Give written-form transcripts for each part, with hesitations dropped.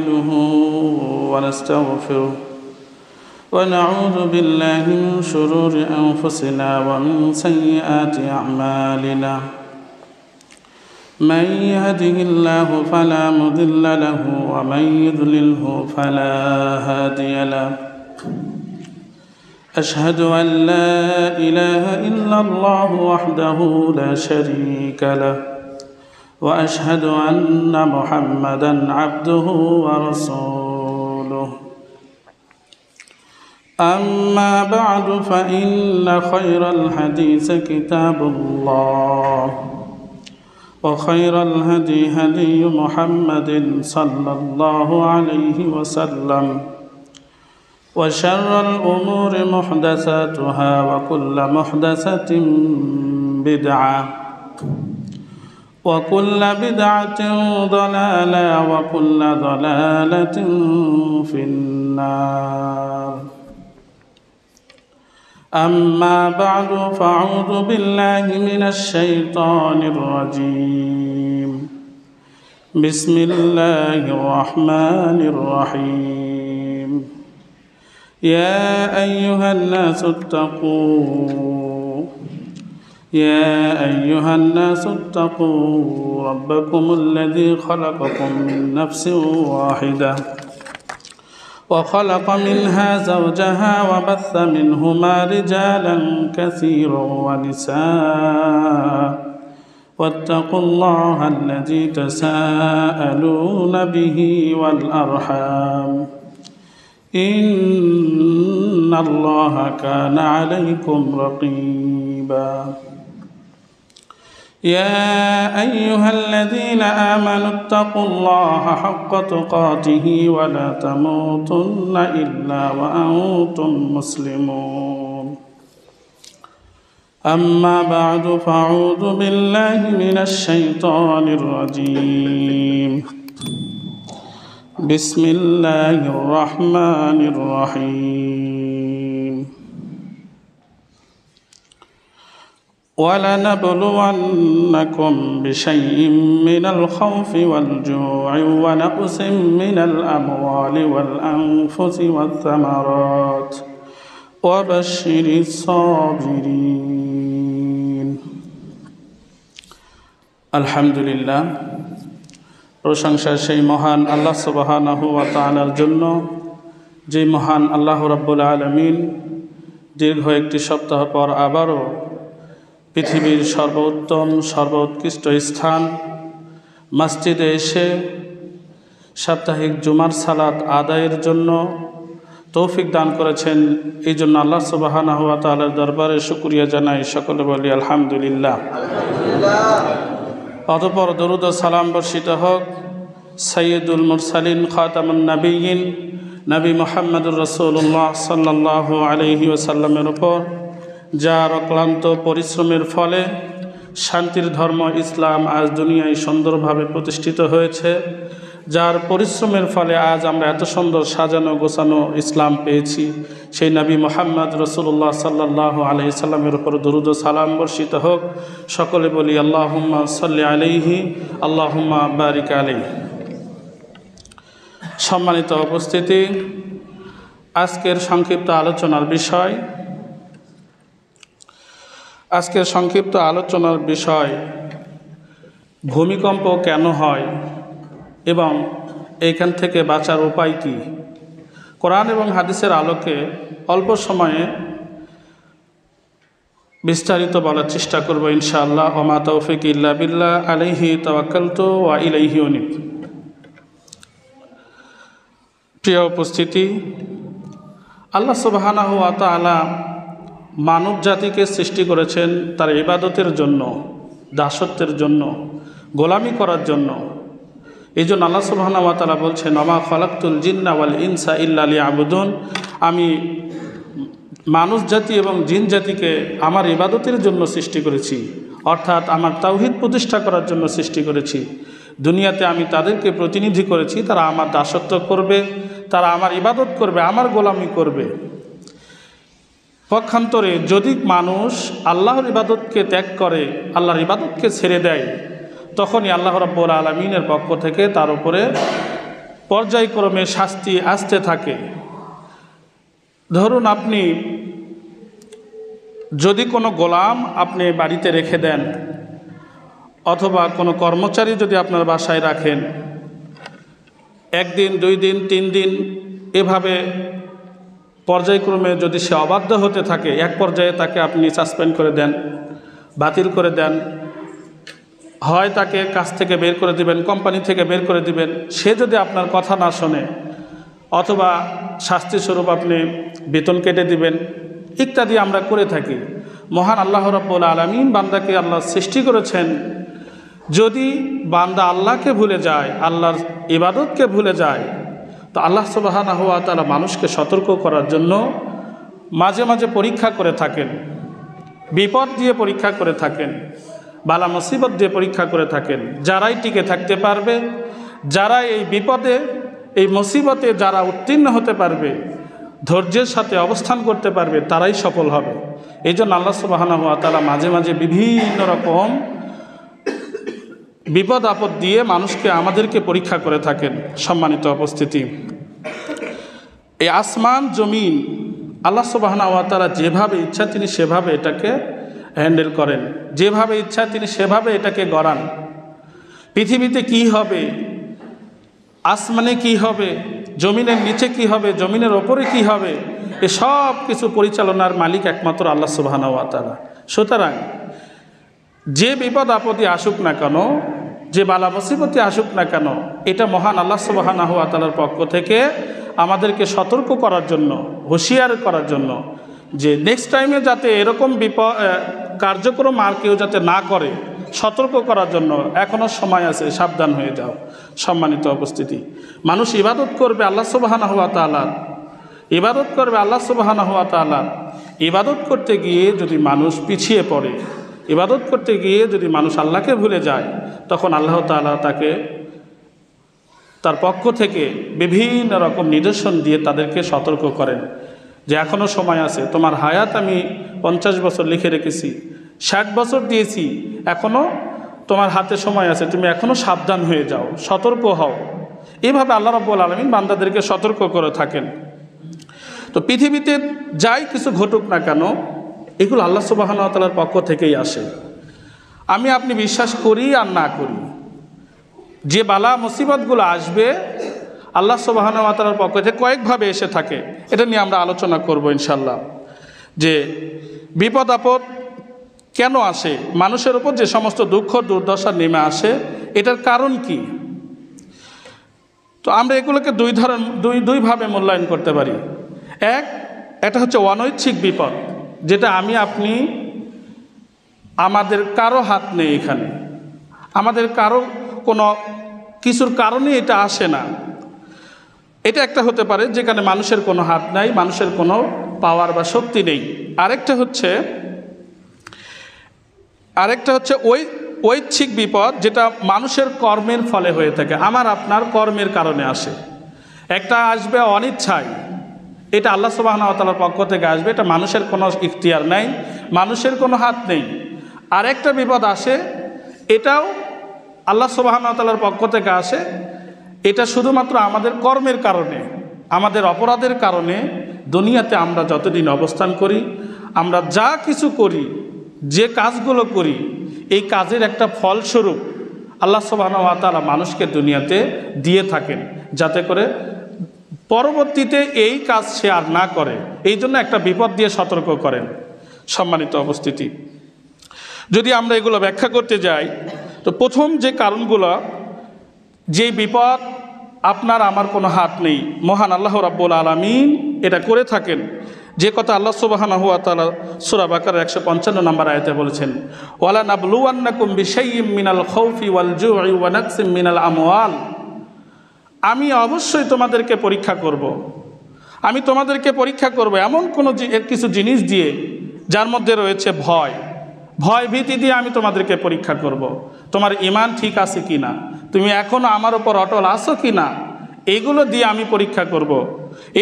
نستعينه ونستغفره ونعوذ بالله من شرور أنفسنا ومن سيئات أعمالنا من يهده الله فلا مضل له ومن يضلله فلا هادي له أشهد أن لا إله إلا الله وحده لا شريك له وأشهد أن محمدًا عبده ورسوله أما بعد فإن خير الحديث كتاب الله وخير الهدي هدي محمد صلى الله عليه وسلم وشر الأمور محدثاتها وكل محدثة بدعة وكل بدعة ضلالة وكل ضلالة في النار أما بعد فأعوذ بالله من الشيطان الرجيم بسم الله الرحمن الرحيم يا أيها الناس اتقوا ربكم الذي خلقكم من نفس واحدة وخلق منها زوجها وبث منهما رجالا كثيرا ونساء واتقوا الله الذي تساءلون به والأرحام إن الله كان عليكم رقيبا يا أيها الذين آمنوا اتقوا الله حق تقاته ولا تموتن إلا وأنتم مسلمون أما بعد فأعوذ بالله من الشيطان الرجيم بسم الله الرحمن الرحيم ولنبلونكم بشيء من الخوف والجوع ونقص من الأموال والأنفس والثمرات وبشر الصابرين الحمد لله প্রশংসা সেই মহান আল্লাহ সুবহানাহু ওয়া তাআলার জন্য, যে মহান আল্লাহ রাব্বুল আলামিন দীর্ঘ একটি সপ্তাহ পর আবারও পৃথিবীর সর্বোত্তম সর্বোৎকৃষ্ট স্থান মসজিদে এসে সাপ্তাহিক জুমার সালাত আদায়ের জন্য তৌফিক দান করেছেন। এই জন্য আল্লাহ সুবহানাহু ওয়া তাআলার দরবারে শুকরিয়া জানাই, সকলে বলি আলহামদুলিল্লাহ। অতঃপর দরুদ ও সালাম বর্ষিত হোক সাইয়্যিদুল মুরসালিন খাতামুন নবিয়্যিন নবী মুহাম্মদুর রাসূলুল্লাহ সাল্লাল্লাহু আলাইহি ওয়াসাল্লামের উপর, যার অক্লান্ত পরিশ্রমের ফলে শান্তির ধর্ম ইসলাম আজ দুনিয়ায় সুন্দরভাবে প্রতিষ্ঠিত হয়েছে, যার পরিশ্রমের ফলে আজ আমরা এত সুন্দর সাজানো গোছানো ইসলাম পেয়েছি। সেই নবী মুহাম্মদ রাসূলুল্লাহ সাল্লাল্লাহু আলাইহি সাল্লামের উপর দরুদ ও সালাম বর্ষিত হোক। সকলে বলি আল্লাহুম্মা সাল্লি আলাইহি আল্লাহুম্মা বারিক আলাইহি। সম্মানিত উপস্থিতি, আজকের সংক্ষিপ্ত আলোচনার বিষয় ভূমিকম্প কেন হয় এবং এইখান থেকে বাঁচার উপায় কি। কোরআন এবং হাদিসের আলোকে অল্প সময়ে বিস্তারিত বলার চেষ্টা করব ইনশাআল্লাহ। ওমা তৌফিক ইল্লা বিল্লাহ আলাইহি তাওয়াক্কালতু ওয়া ইলাইহি উনীব। প্রিয় উপস্থিতি, আল্লাহ সুবহানাহু ওয়া তাআলা মানব জাতিকে সৃষ্টি করেছেন তার ইবাদতের জন্য, দাসত্বের জন্য, গোলামি করার জন্য। এই জন্য আল্লাহ সুবহানাহু ওয়া তাআলা বলছেন ওমা খালাকতুল জিন্না ওয়াল ইনসা ইল্লা লিয়াবুদুন, আমি মানুষ জাতি এবং জিন জাতিকে আমার ইবাদতের জন্য সৃষ্টি করেছি, অর্থাৎ আমার তাওহীদ প্রতিষ্ঠা করার জন্য সৃষ্টি করেছি। দুনিয়াতে আমি তাদেরকে প্রতিনিধি করেছি, তারা আমার দাসত্ব করবে, তারা আমার ইবাদত করবে, আমার গোলামি করবে। পক্ষান্তরে যদি মানুষ আল্লাহর ইবাদতকে ত্যাগ করে, আল্লাহর ইবাদতকে ছেড়ে দেয়, তখনই আল্লাহ রাব্বুল আলামিনের পক্ষ থেকে তার উপরে পর্যায়ক্রমে শাস্তি আসতে থাকে। ধরুন আপনি যদি কোনো গোলাম আপনি বাড়িতে রেখে দেন অথবা কোনো কর্মচারী যদি আপনার বাসায় রাখেন, একদিন 2 দিন 3 দিন এভাবে পর্যায়ক্রমে যদি সে অবাধ্য হতে থাকে, এক পর্যায়ে তাকে আপনি সাসপেন্ড করে দেন, বাতিল করে দেন, হয় তাকে কাজ থেকে বের করে দিবেন, কোম্পানি থেকে বের করে দিবেন, সে যদি আপনার কথা না শোনে, অথবা শাস্তিস্বরূপ আপনি বেতন কেটে দিবেন, ইত্যাদি আমরা করে থাকি। মহান আল্লাহ রাব্বুল আলামিন বান্দাকে আল্লাহ সৃষ্টি করেছেন, যদি বান্দা আল্লাহকে ভুলে যায়, আল্লাহর ইবাদতকে ভুলে যায়, তো আল্লাহ সুবহানাহু ওয়া তাআলা মানুষকে সতর্ক করার জন্য মাঝে মাঝে পরীক্ষা করে থাকেন, বিপদ দিয়ে পরীক্ষা করে থাকেন, বালা মুসিবত দিয়ে পরীক্ষা করে থাকেন। যারাই টিকে থাকতে পারবে, যারা এই বিপদে এই মুসিবতে যারা উত্তীর্ণ হতে পারবে, ধৈর্যের সাথে অবস্থান করতে পারবে, তারাই সফল হবে। এই জন্য আল্লাহ সুবহানাহু ওয়া তাআলা মাঝে মাঝে বিভিন্ন রকম বিপদ আপদ দিয়ে মানুষকে আমাদেরকে পরীক্ষা করে থাকেন। সম্মানিত উপস্থিতি, এই আসমান জমিন আল্লাহ সুবহানাহু ওয়া তাআলা যেভাবে ইচ্ছা তিনি সেভাবে এটাকে হ্যান্ডেল করেন, যেভাবে ইচ্ছা তিনি সেভাবে এটাকে গড়ান। পৃথিবীতে কি হবে, আসমানে কি হবে, জমিনের নিচে কি হবে, জমিনের ওপরে কি হবে, এসব কিছু পরিচালনার মালিক একমাত্র আল্লাহ সুবহানাহু ওয়া তাআলা। সুতরাং যে বিপদ আপদে আসুক না কেন, যে বালা মুসিবতে আসুক না কেন, এটা মহান আল্লাহ সুবহানাহু ওয়া তাআলার পক্ষ থেকে আমাদেরকে সতর্ক করার জন্য, হুঁশিয়ার করার জন্য, যে নেক্সট টাইমে যাতে এরকম কার্যক্রম আর কেউ যাতে না করে, সতর্ক করার জন্য এখনও সময় আছে, সাবধান হয়ে যাও। সম্মানিত উপস্থিতি, মানুষ ইবাদত করবে আল্লাহ সুবহানাহু ওয়া তাআলার, ইবাদত করবে আল্লাহ সুবহানাহু ওয়া তাআলার। ইবাদত করতে গিয়ে যদি মানুষ পিছিয়ে পড়ে, ইবাদত করতে গিয়ে যদি মানুষ আল্লাহকে ভুলে যায়, তখন আল্লাহ তাআলা তাকে তার পক্ষ থেকে বিভিন্ন রকম নিদর্শন দিয়ে তাদেরকে সতর্ক করেন যে এখনও সময় আছে, তোমার হায়াত আমি 50 বছর লিখে রেখেছি, 60 বছর দিয়েছি, এখনও তোমার হাতে সময় আছে, তুমি এখনও সাবধান হয়ে যাও, সতর্ক হও। এইভাবে আল্লাহ রাব্বুল আলামিন বান্দাদেরকে সতর্ক করে থাকেন। তো পৃথিবীতে যাই কিছু ঘটুক না কেন, এগুলো আল্লাহ সুবহানাহু ওয়া তাআলার পক্ষ থেকেই আসে। আমি আপনি বিশ্বাস করি আর না করি, যে বালা মুসিবতগুলো আসবে আল্লাহ সুবহানাহু ওয়া তাআলার পক্ষ থেকে কয়েকভাবে এসে থাকে। এটা নিয়ে আমরা আলোচনা করব ইনশাআল্লাহ, যে বিপদ আপদ কেন আসে, মানুষের উপর যে সমস্ত দুঃখ দুর্দশা নেমে আসে, এটার কারণ কি। তো আমরা এগুলোকে দুইভাবে মূল্যায়ন করতে পারি। এটা হচ্ছে অনৈচ্ছিক বিপদ, যেটা আমি আপনি, আমাদের কারো হাত নেই এখানে, আমাদের কারো কোনো কিছুর কারণে এটা আসে না। এটা একটা হতে পারে যেখানে মানুষের কোনো হাত নাই, মানুষের কোনো পাওয়ার বা শক্তি নেই। আরেকটা হচ্ছে ঐচ্ছিক বিপদ, যেটা মানুষের কর্মের ফলে হয়ে থাকে, আমার আপনার কর্মের কারণে আসে। একটা আসবে অনিচ্ছায়, এটা আল্লাহ সুবহানাহু ওয়া তাআলার পক্ষ থেকে আসবে, এটা মানুষের কোনো ইখতিয়ার নাই, মানুষের কোনো হাত নেই। আরেকটা বিপদ আসে, এটাও আল্লাহ সুবহানাহু ওয়া তাআলার পক্ষ থেকে আসে, এটা শুধুমাত্র আমাদের কর্মের কারণে, আমাদের অপরাধের কারণে দুনিয়াতে আমরা যতদিন অবস্থান করি, আমরা যা কিছু করি, যে কাজগুলো করি, এই কাজের একটা ফলস্বরূপ আল্লাহ সুবহানাহু ওয়া তাআলা মানুষকে দুনিয়াতে দিয়ে থাকেন, যাতে করে পরবর্তীতে এই কাজ সে আর না করে। এই জন্য একটা বিপদ দিয়ে সতর্ক করেন। সম্মানিত উপস্থিতি, যদি আমরা এগুলো ব্যাখ্যা করতে যাই, তো প্রথম যে কারণগুলো, যে বিপদ আপনার আমার কোনো হাত নেই, মহান আল্লাহ রাব্বুল আলামিন এটা করে থাকেন। যে কথা আল্লাহ সুবহানাহু ওয়া তাআলা সূরা বাকারার 155 নম্বর আয়াতে বলেছেন, ওয়ালা নাবলুওয়ান্নাকুম বিশাইয়্যিম মিনাল খাউফি ওয়াল জু'i ওয়া নাকসিম মিনাল আমওয়াল, আমি অবশ্যই তোমাদেরকে পরীক্ষা করব, আমি তোমাদেরকে পরীক্ষা করব এমন কিছু জিনিস দিয়ে যার মধ্যে রয়েছে ভয় ভীতি দিয়ে আমি তোমাদেরকে পরীক্ষা করব। তোমার ঈমান ঠিক আছে কি না, তুমি এখনও আমার ওপর অটল আছো কি না, এগুলো দিয়ে আমি পরীক্ষা করব।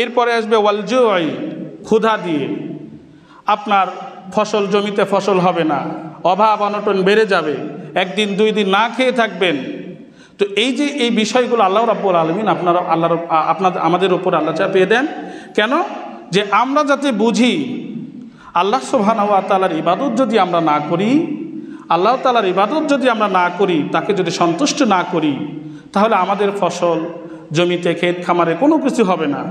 এরপরে আসবে ওয়াল জু'i, ক্ষুধা দিয়ে, আপনার ফসল জমিতে ফসল হবে না, অভাব অনটন বেড়ে যাবে, একদিন 2 দিন না খেয়ে থাকবেন, তো এই যে এই বিষয়গুলো আল্লাহ রাব্বুল আলামিন আমাদের উপর আল্লাহ চাপিয়ে দেন কেন? যে আমরা যাতে বুঝি আল্লাহ সুবহানাহু ওয়া তাআলার ইবাদত যদি আমরা না করি, আল্লাহ তাআলার ইবাদত যদি আমরা না করি, তাকে যদি সন্তুষ্ট না করি, তাহলে আমাদের ফসল জমিতে ক্ষেত খামারে কোনো কিছু হবে না।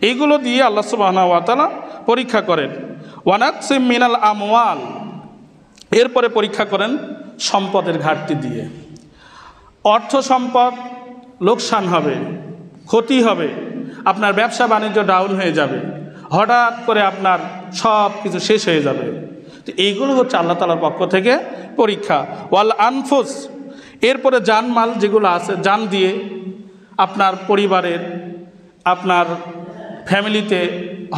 এইগুলো দিয়ে আল্লাহ সুবহানাহু ওয়া তাআলা পরীক্ষা করেন। ওয়ানাকসিম মিনাল আমওয়াল, এরপরে পরীক্ষা করেন সম্পদের ঘাটতি দিয়ে। অর্থ সম্পদ লোকসান হবে, ক্ষতি হবে, আপনার ব্যবসা বাণিজ্য ডাউন হয়ে যাবে, হঠাৎ করে আপনার সব কিছু শেষ হয়ে যাবে। তো এইগুলো হচ্ছে আল্লাহ তাআলার পক্ষ থেকে পরীক্ষা। ওয়াল আনফুস, এরপরে জানমাল যেগুলো আছে, জান দিয়ে আপনার পরিবারের, আপনার ফ্যামিলিতে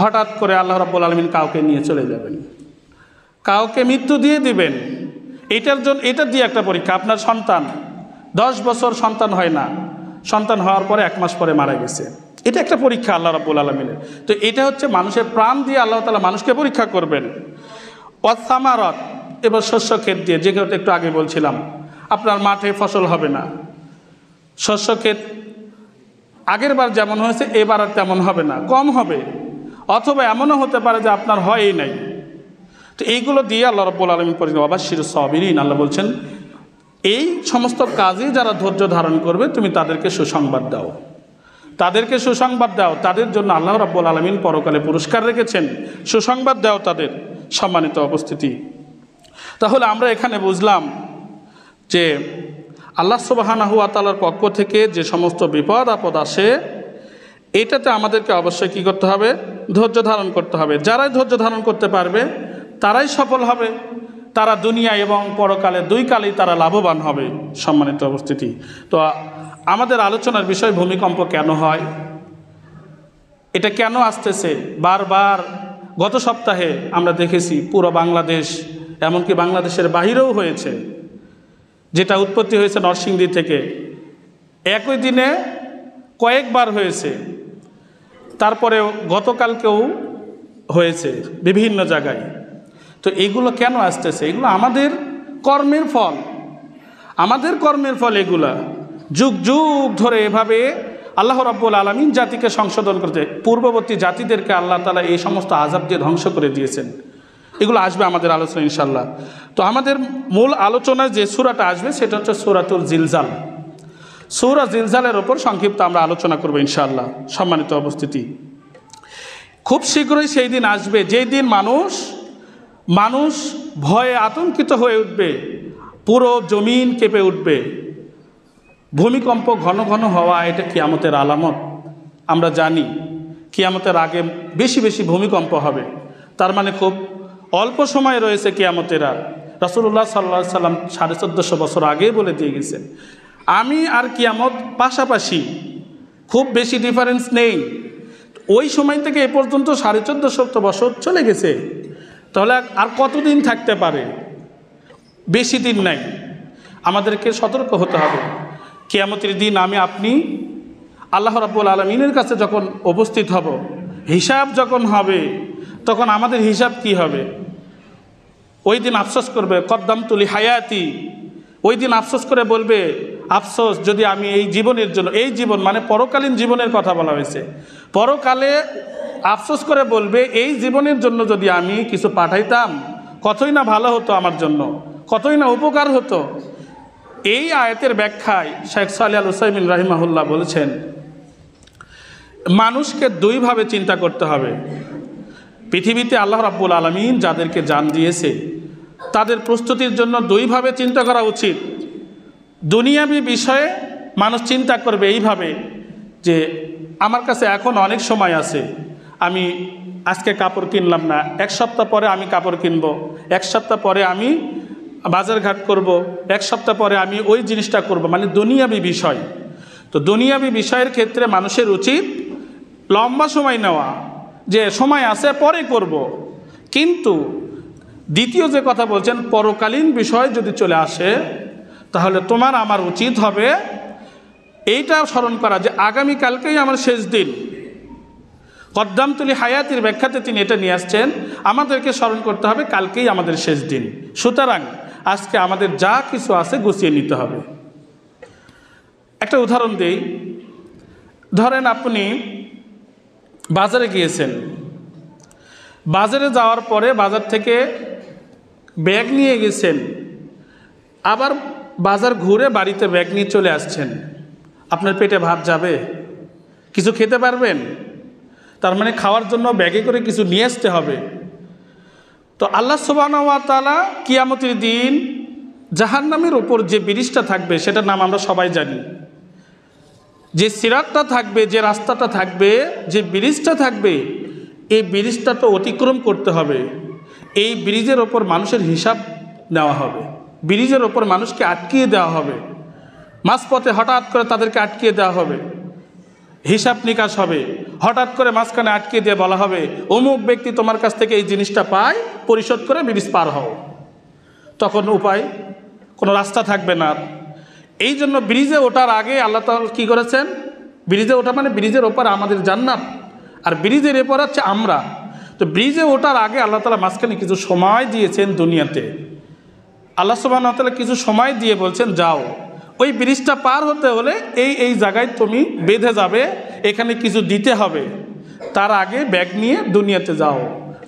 হঠাৎ করে আল্লাহ রাব্বুল আলামিন কাউকে নিয়ে চলে যাবেন, কাউকে মৃত্যু দিয়ে দিবেন। এটা দিয়ে একটা পরীক্ষা। আপনার সন্তান 10 বছর সন্তান হয় না, সন্তান হওয়ার পরে 1 মাস পরে মারা গেছে, এটা একটা পরীক্ষা আল্লাহ রাব্বুল আলামিনের। তো এটা হচ্ছে মানুষের প্রাণ দিয়ে আল্লাহ তাআলা মানুষকে পরীক্ষা করবেন। ওয়াসামারাত, এবার শস্য ক্ষেত দিয়ে, যে কথা একটু আগে বলছিলাম, আপনার মাঠে ফসল হবে না, শস্য ক্ষেত আগের বার যেমন হয়েছে এবার আর তেমন হবে না, কম হবে, অথবা এমনও হতে পারে যে আপনার হয়ই নাই। তো এইগুলো দিয়ে আল্লাহ রাব্বুল আলামিন পরীক্ষা। বাশির সাবিরিন, আল্লাহ বলছেন এই সমস্ত কাজে যারা ধৈর্য ধারণ করবে তুমি তাদেরকে সুসংবাদ দাও, তাদেরকে সুসংবাদ দাও। তাদের জন্য আল্লাহ রাব্বুল আলামিন পরকালে পুরস্কার রেখেছেন, সুসংবাদ দাও তাদের। সম্মানিত উপস্থিতি, তাহলে আমরা এখানে বুঝলাম যে আল্লাহ সুবহানাহু ওয়া তাআলার পক্ষ থেকে যে সমস্ত বিপদ আপদ আসে, এটাতে আমাদেরকে অবশ্যই কী করতে হবে? ধৈর্য ধারণ করতে হবে। যারাই ধৈর্য ধারণ করতে পারবে তারাই সফল হবে, তারা দুনিয়া এবং পরকালে দুই কালেই তারা লাভবান হবে। সম্মানিত উপস্থিতি, তো আমাদের আলোচনার বিষয় ভূমিকম্প কেন হয়, এটা কেন আসতেছে বারবার। গত সপ্তাহে আমরা দেখেছি পুরো বাংলাদেশ, এমনকি বাংলাদেশের বাহিরেও হয়েছে, যেটা উৎপত্তি হয়েছে নরসিংদী থেকে, একই দিনে কয়েকবার হয়েছে। তারপরে গতকালকেও হয়েছে বিভিন্ন জায়গায়। তো এগুলো কেন আসতেছে? এগুলো আমাদের কর্মের ফল, আমাদের কর্মের ফল। এগুলা যুগ যুগ ধরে এভাবে আল্লাহ রাব্বুল আলামিন জাতিকে সংশোধন করতে, পূর্ববর্তী জাতিদেরকে আল্লাহ তাআলা এই সমস্ত আযাব দিয়ে ধ্বংস করে দিয়েছেন। এগুলো আসবে আমাদের আলোচনা ইনশাআল্লাহ। তো আমাদের মূল আলোচনায় যে সূরাটা আসবে সেটা হচ্ছে সূরাতুল জিলজাল। সূরা জিলজালের ওপর সংক্ষিপ্ত আমরা আলোচনা করব ইনশাআল্লাহ। সম্মানিত উপস্থিতি, খুব শীঘ্রই সেই দিন আসবে যেই দিন মানুষ ভয়ে আতঙ্কিত হয়ে উঠবে, পুরো জমিন কেঁপে উঠবে। ভূমিকম্প ঘন ঘন হওয়া এটা কিয়ামতের আলামত। আমরা জানি কিয়ামতের আগে বেশি বেশি ভূমিকম্প হবে, তার মানে খুব অল্প সময় রয়েছে কিয়ামতের। আর রাসূলুল্লাহ সাল্লাল্লাহু আলাইহি সাল্লাম 1450 বছর আগেই বলে দিয়ে গেছেন, আমি আর কিয়ামত পাশাপাশি, খুব বেশি ডিফারেন্স নেই। ওই সময় থেকে এ পর্যন্ত 1450 বছর চলে গেছে, তাহলে আর কতদিন থাকতে পারে? বেশি দিন নাই। আমাদেরকে সতর্ক হতে হবে। কিয়ামতের দিন আপনি আল্লাহ রাব্বুল আলামিনের কাছে যখন উপস্থিত হব, হিসাব যখন হবে, তখন আমাদের হিসাব কি হবে? ওই দিন আফসোস করবে, কদ্দামতু লি হায়াতি। ওই দিন আফসোস করে বলবে, আফসোস যদি আমি এই জীবনের জন্য, এই জীবন মানে পরকালীন জীবনের কথা বলা হয়েছে, পরকালে আফসোস করে বলবে এই জীবনের জন্য যদি আমি কিছু পাঠাইতাম কতই না ভালো হতো আমার জন্য, কতই না উপকার হতো। এই আয়াতের ব্যাখ্যায় শেখ সালেহ আল উসাইমিন রাহিমাহুল্লাহ বলেছেন, মানুষকে দুইভাবে চিন্তা করতে হবে। পৃথিবীতে আল্লাহ রাব্বুল আলামিন যাদেরকে জান দিয়েছে তাদের প্রস্তুতির জন্য দুইভাবে চিন্তা করা উচিত। দুনিয়াবী বিষয়ে মানুষ চিন্তা করবে এইভাবে যে আমার কাছে এখন অনেক সময় আছে, আমি আজকে কাপড় কিনলাম না, 1 সপ্তাহ পরে আমি কাপড় কিনবো, 1 সপ্তাহ পরে আমি বাজারঘাট করব, 1 সপ্তাহ পরে আমি ওই জিনিসটা করব, মানে দুনিয়াবী বিষয়। তো দুনিয়াবী বিষয়ের ক্ষেত্রে মানুষের উচিত লম্বা সময় নেওয়া, যে সময় আছে পরে করব। কিন্তু দ্বিতীয় যে কথা বলছেন, পরকালীন বিষয় যদি চলে আসে, তাহলে তোমার আমার উচিত হবে এইটা স্মরণ করা যে আগামীকালকেই আমার শেষ দিন। কদ্দামতু লি হায়াতির ব্যাখ্যাতে তিনি এটা নিয়ে আসছেন, আমাদেরকে স্মরণ করতে হবে কালকেই আমাদের শেষ দিন। সুতরাং আজকে আমাদের যা কিছু আছে গুছিয়ে নিতে হবে। একটা উদাহরণ দেই। ধরেন আপনি বাজারে গিয়েছেন, বাজারে যাওয়ার পরে বাজার থেকে ব্যাগ নিয়ে গেছেন, আবার বাজার ঘুরে বাড়িতে ব্যাগ নিয়ে চলে আসছেন। আপনার পেটে ভাত যাবে? কিছু খেতে পারবেন? তার মানে খাওয়ার জন্য ব্যাগে করে কিছু নিয়ে আসতে হবে। তো আল্লাহ সুবহানাহু ওয়া তাআলা কিয়ামতের দিন জাহান্নামের ওপর যে ব্রিজটা থাকবে সেটার নাম আমরা সবাই জানি। যে সিরাতটা থাকবে, যে রাস্তাটা থাকবে, যে ব্রিজটা থাকবে, এই ব্রিজটা তো অতিক্রম করতে হবে। এই ব্রিজের ওপর মানুষের হিসাব নেওয়া হবে, ব্রিজের ওপর মানুষকে আটকিয়ে দেওয়া হবে, মাঝপথে হঠাৎ করে তাদেরকে আটকিয়ে দেওয়া হবে, হিসাব নিকাশ হবে। হঠাৎ করে মাঝখানে আটকে দিয়ে বলা হবে অমুক ব্যক্তি তোমার কাছ থেকে এই জিনিসটা পায়, পরিশোধ করে ব্রিজ পার হও। তখন উপায়, কোনো রাস্তা থাকবে না। এই জন্য ব্রিজে ওঠার আগে আল্লাহ তাআলা কী করেছেন? ব্রিজে ওঠা মানে ব্রিজের ওপর আমাদের জান্নাত, আর ব্রিজের এরপর হচ্ছে আমরা। তো ব্রিজে ওঠার আগে আল্লাহ তাআলা মাঝখানে কিছু সময় দিয়েছেন দুনিয়াতে। আল্লাহ সুবহানাহু ওয়া তাআলা কিছু সময় দিয়ে বলছেন যাও, ওই ব্রিজটা পার হতে হলে এই জায়গায় তুমি বেঁধে যাবে, এখানে কিছু দিতে হবে। তার আগে ব্যাগ নিয়ে দুনিয়াতে যাও,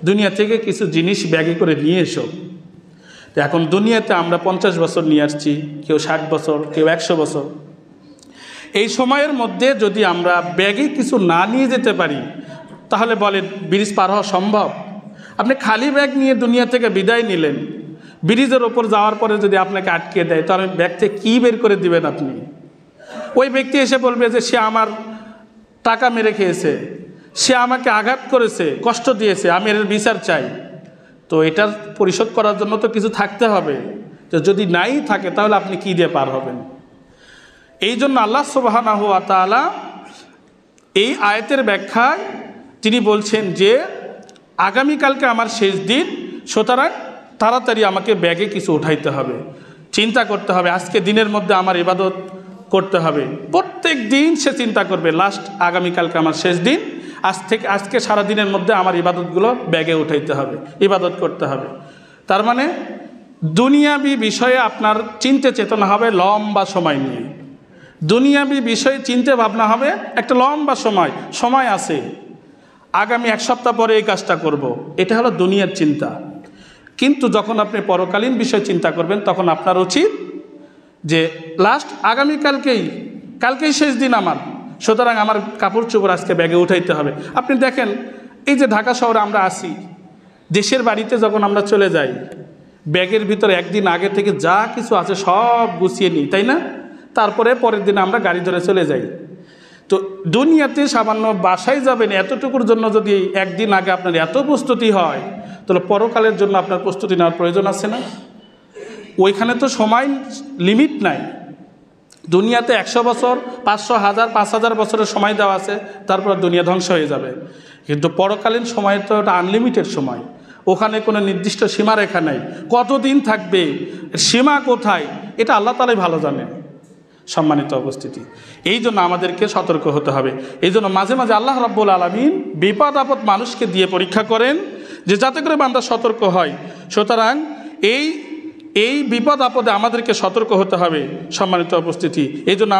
দুনিয়া থেকে কিছু জিনিস ব্যাগে করে নিয়ে এসো। তো এখন দুনিয়াতে আমরা 50 বছর নিয়ে আসছি, কেউ 60 বছর, কেউ 100 বছর। এই সময়ের মধ্যে যদি আমরা ব্যাগে কিছু না নিয়ে যেতে পারি তাহলে বলেন ব্রিজ পার হওয়া সম্ভব? আপনি খালি ব্যাগ নিয়ে দুনিয়া থেকে বিদায় নিলেন, ব্রিজের ওপর যাওয়ার পরে যদি আপনাকে আটকে দেয় তাহলে ব্যাগ থেকে কী বের করে দিবেন আপনি? ওই ব্যক্তি এসে বলবে যে সে আমার টাকা মেরে খেয়েছে, সে আমাকে আঘাত করেছে, কষ্ট দিয়েছে, আমি এর বিচার চাই। তো এটার পরিশোধ করার জন্য তো কিছু থাকতে হবে। তো যদি নাই থাকে তাহলে আপনি কী দিয়ে পার হবেন? এই জন্য আল্লাহ সুবহানাহু ওয়া তাআলা এই আয়াতের ব্যাখ্যায় তিনি বলছেন যে আগামীকালকে আমার শেষ দিন, সুতরাং তাড়াতাড়ি আমাকে ব্যাগে কিছু উঠাইতে হবে, চিন্তা করতে হবে, আজকে দিনের মধ্যে আমার ইবাদত করতে হবে। প্রত্যেক দিন সে চিন্তা করবে লাস্ট আগামীকালকে আমার শেষ দিন, আজকে সারা দিনের মধ্যে আমার ইবাদতগুলো ব্যাগে উঠাইতে হবে, ইবাদত করতে হবে। তার মানে দুনিয়াবি বিষয়ে আপনার চিন্তা চেতনা হবে লম্বা সময় নিয়ে, দুনিয়াবি বিষয়ে চিন্তা ভাবনা হবে একটা লম্বা সময় আছে, আগামী 1 সপ্তাহ পরে এই কাজটা করব, এটা হলো দুনিয়ার চিন্তা। কিন্তু যখন আপনি পরকালীন বিষয় চিন্তা করবেন তখন আপনার উচিত যে লাস্ট কালকেই শেষ দিন আমার, সুতরাং আমার কাপড় চোপড় আজকে ব্যাগে উঠাইতে হবে। আপনি দেখেন এই যে ঢাকা শহরে আমরা আসি, দেশের বাড়িতে যখন আমরা চলে যাই ব্যাগের ভিতরে একদিন আগে থেকে যা কিছু আছে সব গুছিয়ে নিই, তাই না? তারপরে পরের দিন আমরা গাড়ি ধরে চলে যাই। তো দুনিয়াতে সামান্য বাসায় যাবেন এতটুকুর জন্য যদি একদিন আগে আপনার এত প্রস্তুতি হয়, তাহলে পরকালের জন্য আপনার প্রস্তুতি নেওয়ার প্রয়োজন আছে না? ওইখানে তো সময় লিমিট নাই। দুনিয়াতে 100 বছর, 500, 1000, 5000 বছরের সময় দেওয়া আছে, তারপর দুনিয়া ধ্বংস হয়ে যাবে। কিন্তু পরকালীন সময় তো এটা আনলিমিটেড সময়, ওখানে কোনো নির্দিষ্ট সীমারেখা নাই। কতদিন থাকবে, সীমা কোথায়, এটা আল্লাহ তাআলাই ভালো জানেন। সম্মানিত উপস্থিতি, এই জন্য আমাদেরকে সতর্ক হতে হবে। এই জন্য মাঝে মাঝে আল্লাহ রাব্বুল আলামিন বিপদ আপদ মানুষকে দিয়ে পরীক্ষা করেন যে যাতে করে বান্দা সতর্ক হয়। সুতরাং এই বিপদ আপদে আমাদেরকে সতর্ক হতে হবে। সম্মানিত উপস্থিতি, এই জন্য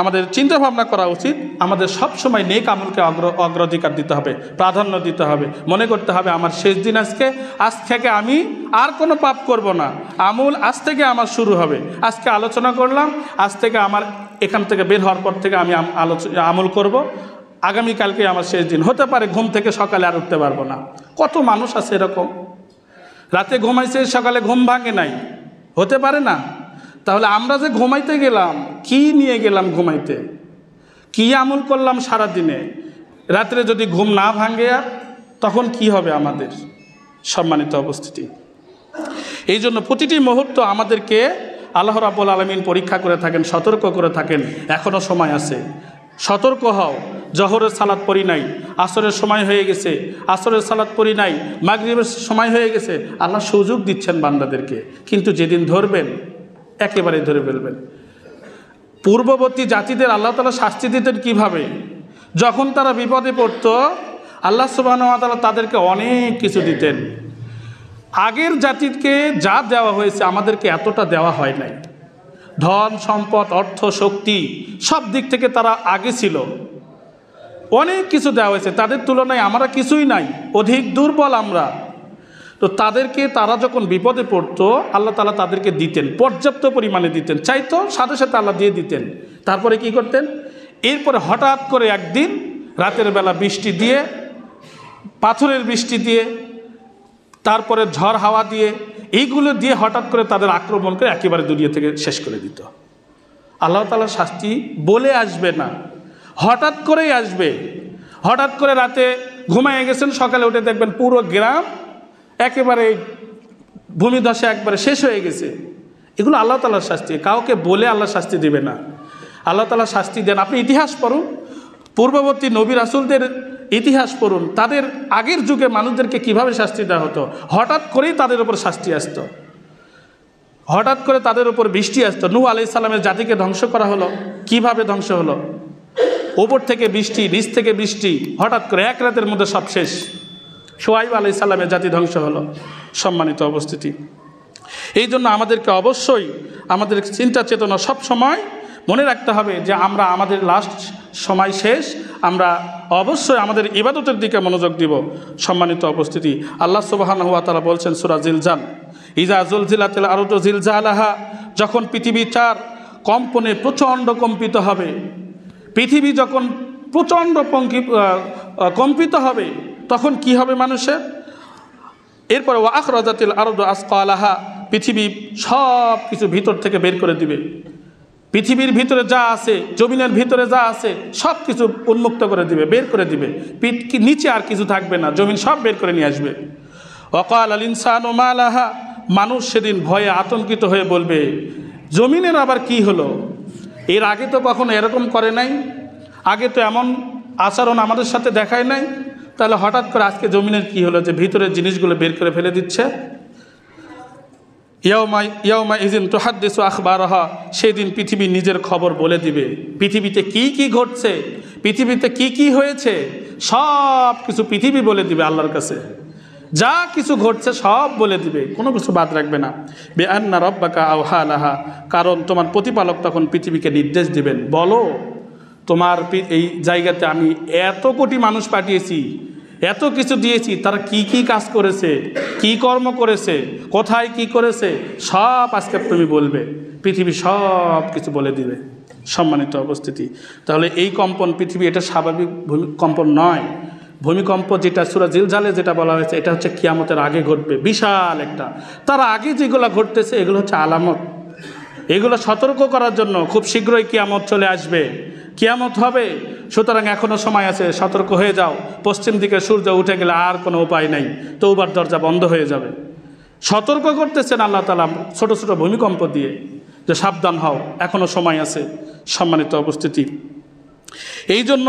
আমাদের চিন্তা ভাবনা করা উচিত, আমাদের সব সময় নেক আমলকে অগ্রাধিকার দিতে হবে, প্রাধান্য দিতে হবে। মনে করতে হবে আমার শেষ দিন আজ থেকে আমি আর কোনো পাপ করব না, আমল আজ থেকে আমার শুরু হবে। আজকে আলোচনা করলাম, আজ থেকে আমার এখান থেকে বের হওয়ার পর থেকে আমি আমল করব, আগামীকালকে আমার শেষ দিন। হতে পারে ঘুম থেকে সকালে আর উঠতে পারবো না, কত মানুষ আছে এরকম, রাতে ঘুমাইছে সকালে ঘুম ভাঙে নাই, হতে পারে না? তাহলে আমরা যে ঘুমাইতে গেলাম, কি নিয়ে গেলাম ঘুমাইতে, কি আমল করলাম সারা দিনে, রাত্রে যদি ঘুম না ভাঙে তখন কি হবে আমাদের? সম্মানিত উপস্থিতি, এই জন্য প্রতিটি মুহূর্ত আমাদেরকে আল্লাহ রাব্বুল আলামিন পরীক্ষা করে থাকেন, সতর্ক করে থাকেন। এখনও সময় আছে, সতর্ক হও। জহরের সালাত পড়ি নাই, আসরের সময় হয়ে গেছে, আসরের সালাত পড়ি নাই, মাগরিবের সময় হয়ে গেছে। আল্লাহ সুযোগ দিচ্ছেন বান্দাদেরকে, কিন্তু যেদিন ধরবেন একেবারে ধরে ফেলবেন। পূর্ববর্তী জাতিদের আল্লাহ তাআলা শাস্তি দিতেন কিভাবে? যখন তারা বিপদে পড়তো আল্লাহ সুবহানাহু ওয়া তাআলা তাদেরকে অনেক কিছু দিতেন। আগের জাতিকে যা দেওয়া হয়েছে আমাদেরকে এতটা দেওয়া হয় নাই। ধন সম্পদ অর্থ শক্তি সব দিক থেকে তারা আগে ছিল, অনেক কিছু দেওয়া হয়েছে, তাদের তুলনায় আমরা কিছুই নাই, অধিক দুর্বল আমরা। তো তাদেরকে তারা যখন বিপদে পড়তো আল্লাহ তাআলা তাদেরকে দিতেন, পর্যাপ্ত পরিমাণে দিতেন, চাইতো সাথে সাথে আল্লাহ দিয়ে দিতেন। তারপরে কি করতেন, এরপরে হঠাৎ করে একদিন রাতের বেলা বৃষ্টি দিয়ে, পাথরের বৃষ্টি দিয়ে, তারপরে ঝড় হাওয়া দিয়ে, এইগুলো দিয়ে হঠাৎ করে তাদের আক্রমণ করে একেবারে দুনিয়া থেকে শেষ করে দিত। আল্লাহ তাআলার শাস্তি বলে আসবে না, হঠাৎ করেই আসবে। হঠাৎ করে রাতে ঘুমায় গেছেন, সকালে উঠে দেখবেন পুরো গ্রাম একেবারে ভূমিধসে একবারে শেষ হয়ে গেছে। এগুলো আল্লাহ তাআলার শাস্তি, কাউকে বলে আল্লাহ শাস্তি দেবে না। আল্লাহ তাআলা শাস্তি দেন। আপনি ইতিহাস পড়ুন, পূর্ববর্তী নবী রাসূলদের ইতিহাস পড়ুন, তাদের আগের যুগে মানুষদেরকে কিভাবে শাস্তি দেওয়া হতো। হঠাৎ করেই তাদের উপর শাস্তি আসতো, হঠাৎ করে তাদের উপর বৃষ্টি আসতো। নূহ আলাইহিস সালামের জাতিকে ধ্বংস করা হলো, কিভাবে ধ্বংস হলো, ওপর থেকে বৃষ্টি, নিচ থেকে বৃষ্টি, হঠাৎ করে এক রাতের মধ্যে সব শেষ। শুআয়ব আলাইহিস সালামের জাতি ধ্বংস হলো। সম্মানিত উপস্থিতি, এই জন্য আমাদেরকে অবশ্যই আমাদের চিন্তা চেতনা সব সময় মনে রাখতে হবে যে আমরা আমাদের লাস্ট সময় শেষ, আমরা অবশ্যই আমাদের ইবাদতের দিকে মনোযোগ দিব। সম্মানিত উপস্থিতি, আল্লাহ সুবহানাহু ওয়া তাআলা বলছেন সূরা জিলজাল, ইজা জুলজিলাতিল আরদু জিলজালাহা, যখন পৃথিবী তার কম্পনে প্রচণ্ড কম্পিত হবে, পৃথিবী যখন প্রচণ্ড কম্পিত হবে তখন কি হবে মানুষের। এরপরে ওয়া আখরাজাতিল আরদু আসকালাহা, পৃথিবী সব কিছু ভিতর থেকে বের করে দিবে। পৃথিবীর ভিতরে যা আছে, জমিনের ভিতরে যা আছে সব কিছু উন্মুক্ত করে দিবে, বের করে দিবে। নিচে আর কিছু থাকবে না, জমিন সব বের করে নিয়ে আসবে। ওয়াকাল আল ইনসানু মা লাহা, মানুষ সেদিন ভয়ে আতঙ্কিত হয়ে বলবে জমিনের আবার কি হলো, এর আগে তো কখনো এরকম করে নাই, আগে তো এমন আচরণ আমাদের সাথে দেখায় নাই, তাহলে হঠাৎ করে আজকে জমিনের কি হলো যে ভিতরের জিনিসগুলো বের করে ফেলে দিচ্ছে। ইয়াউমা ইযিন তুহাদ্দিসু আখবারাহা, সেই দিন পৃথিবী নিজের খবর বলে দিবে। পৃথিবীতে কি কি ঘটছে, পৃথিবীতে কি কি হয়েছে সব কিছু পৃথিবী বলে দিবে আল্লাহর কাছে। যা কিছু ঘটছে সব বলে দিবে, কোনো কিছু বাদ রাখবে না। বিআন্না রাব্বাকা আওহা লাহা, কারণ তোমার প্রতিপালক তখন পৃথিবীকে নির্দেশ দিবেন, বলো তোমার এই জায়গাতে আমি এত কোটি মানুষ পাঠিয়েছি, এত কিছু দিয়েছি, তারা কি কি কাজ করেছে, কি কর্ম করেছে, কোথায় কি করেছে সব আজকে তুমি বলবে, পৃথিবী সব কিছু বলে দিবে। সম্মানিত উপস্থিতি, তাহলে এই কম্পন পৃথিবী এটা স্বাভাবিক কম্পন নয়। ভূমিকম্প যেটা সূরা জিলজালে যেটা বলা হয়েছে এটা হচ্ছে কিয়ামতের আগে ঘটবে, বিশাল একটা। তার আগে যেগুলো ঘটতেছে এগুলো হচ্ছে আলামত, এগুলো সতর্ক করার জন্য। খুব শীঘ্রই কিয়ামত চলে আসবে, কিয়ামত হবে, সুতরাং এখনও সময় আছে, সতর্ক হয়ে যাও। পশ্চিম দিকে সূর্য উঠে গেলে আর কোনো উপায় নেই, তওবার দরজা বন্ধ হয়ে যাবে। সতর্ক করতেছেন আল্লাহ তাআলা ছোট ছোট ভূমিকম্প দিয়ে যে সাবধান হও, এখনও সময় আছে। সম্মানিত উপস্থিতি, এই জন্য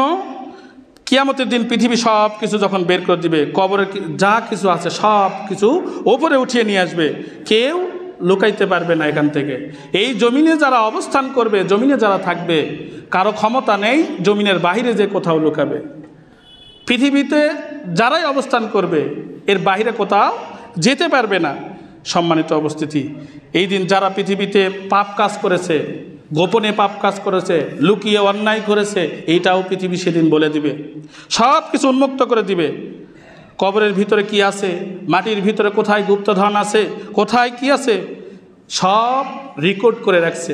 কিয়ামতের দিন পৃথিবী সব কিছু যখন বের করে দিবে, কবরে যা কিছু আছে সব কিছু ওপরে উঠিয়ে নিয়ে আসবে, কেউ লুকাইতে পারবে না এখান থেকে। এই জমিনে যারা অবস্থান করবে, জমিনে যারা থাকবে, কারো ক্ষমতা নেই জমিনের বাহিরে যে কোথাও লুকাবে। পৃথিবীতে যারাই অবস্থান করবে এর বাহিরে কোথাও যেতে পারবে না। সম্মানিত উপস্থিতি, এই দিন যারা পৃথিবীতে পাপ কাজ করেছে, গোপনে পাপ কাজ করেছে, লুকিয়ে অন্যায় করেছে, এইটাও পৃথিবী সেদিন বলে দিবে, সব কিছু উন্মুক্ত করে দিবে। কবরের ভিতরে কি আছে, মাটির ভিতরে কোথায় গুপ্তধন আছে, কোথায় কি আছে সব রেকর্ড করে রাখছে।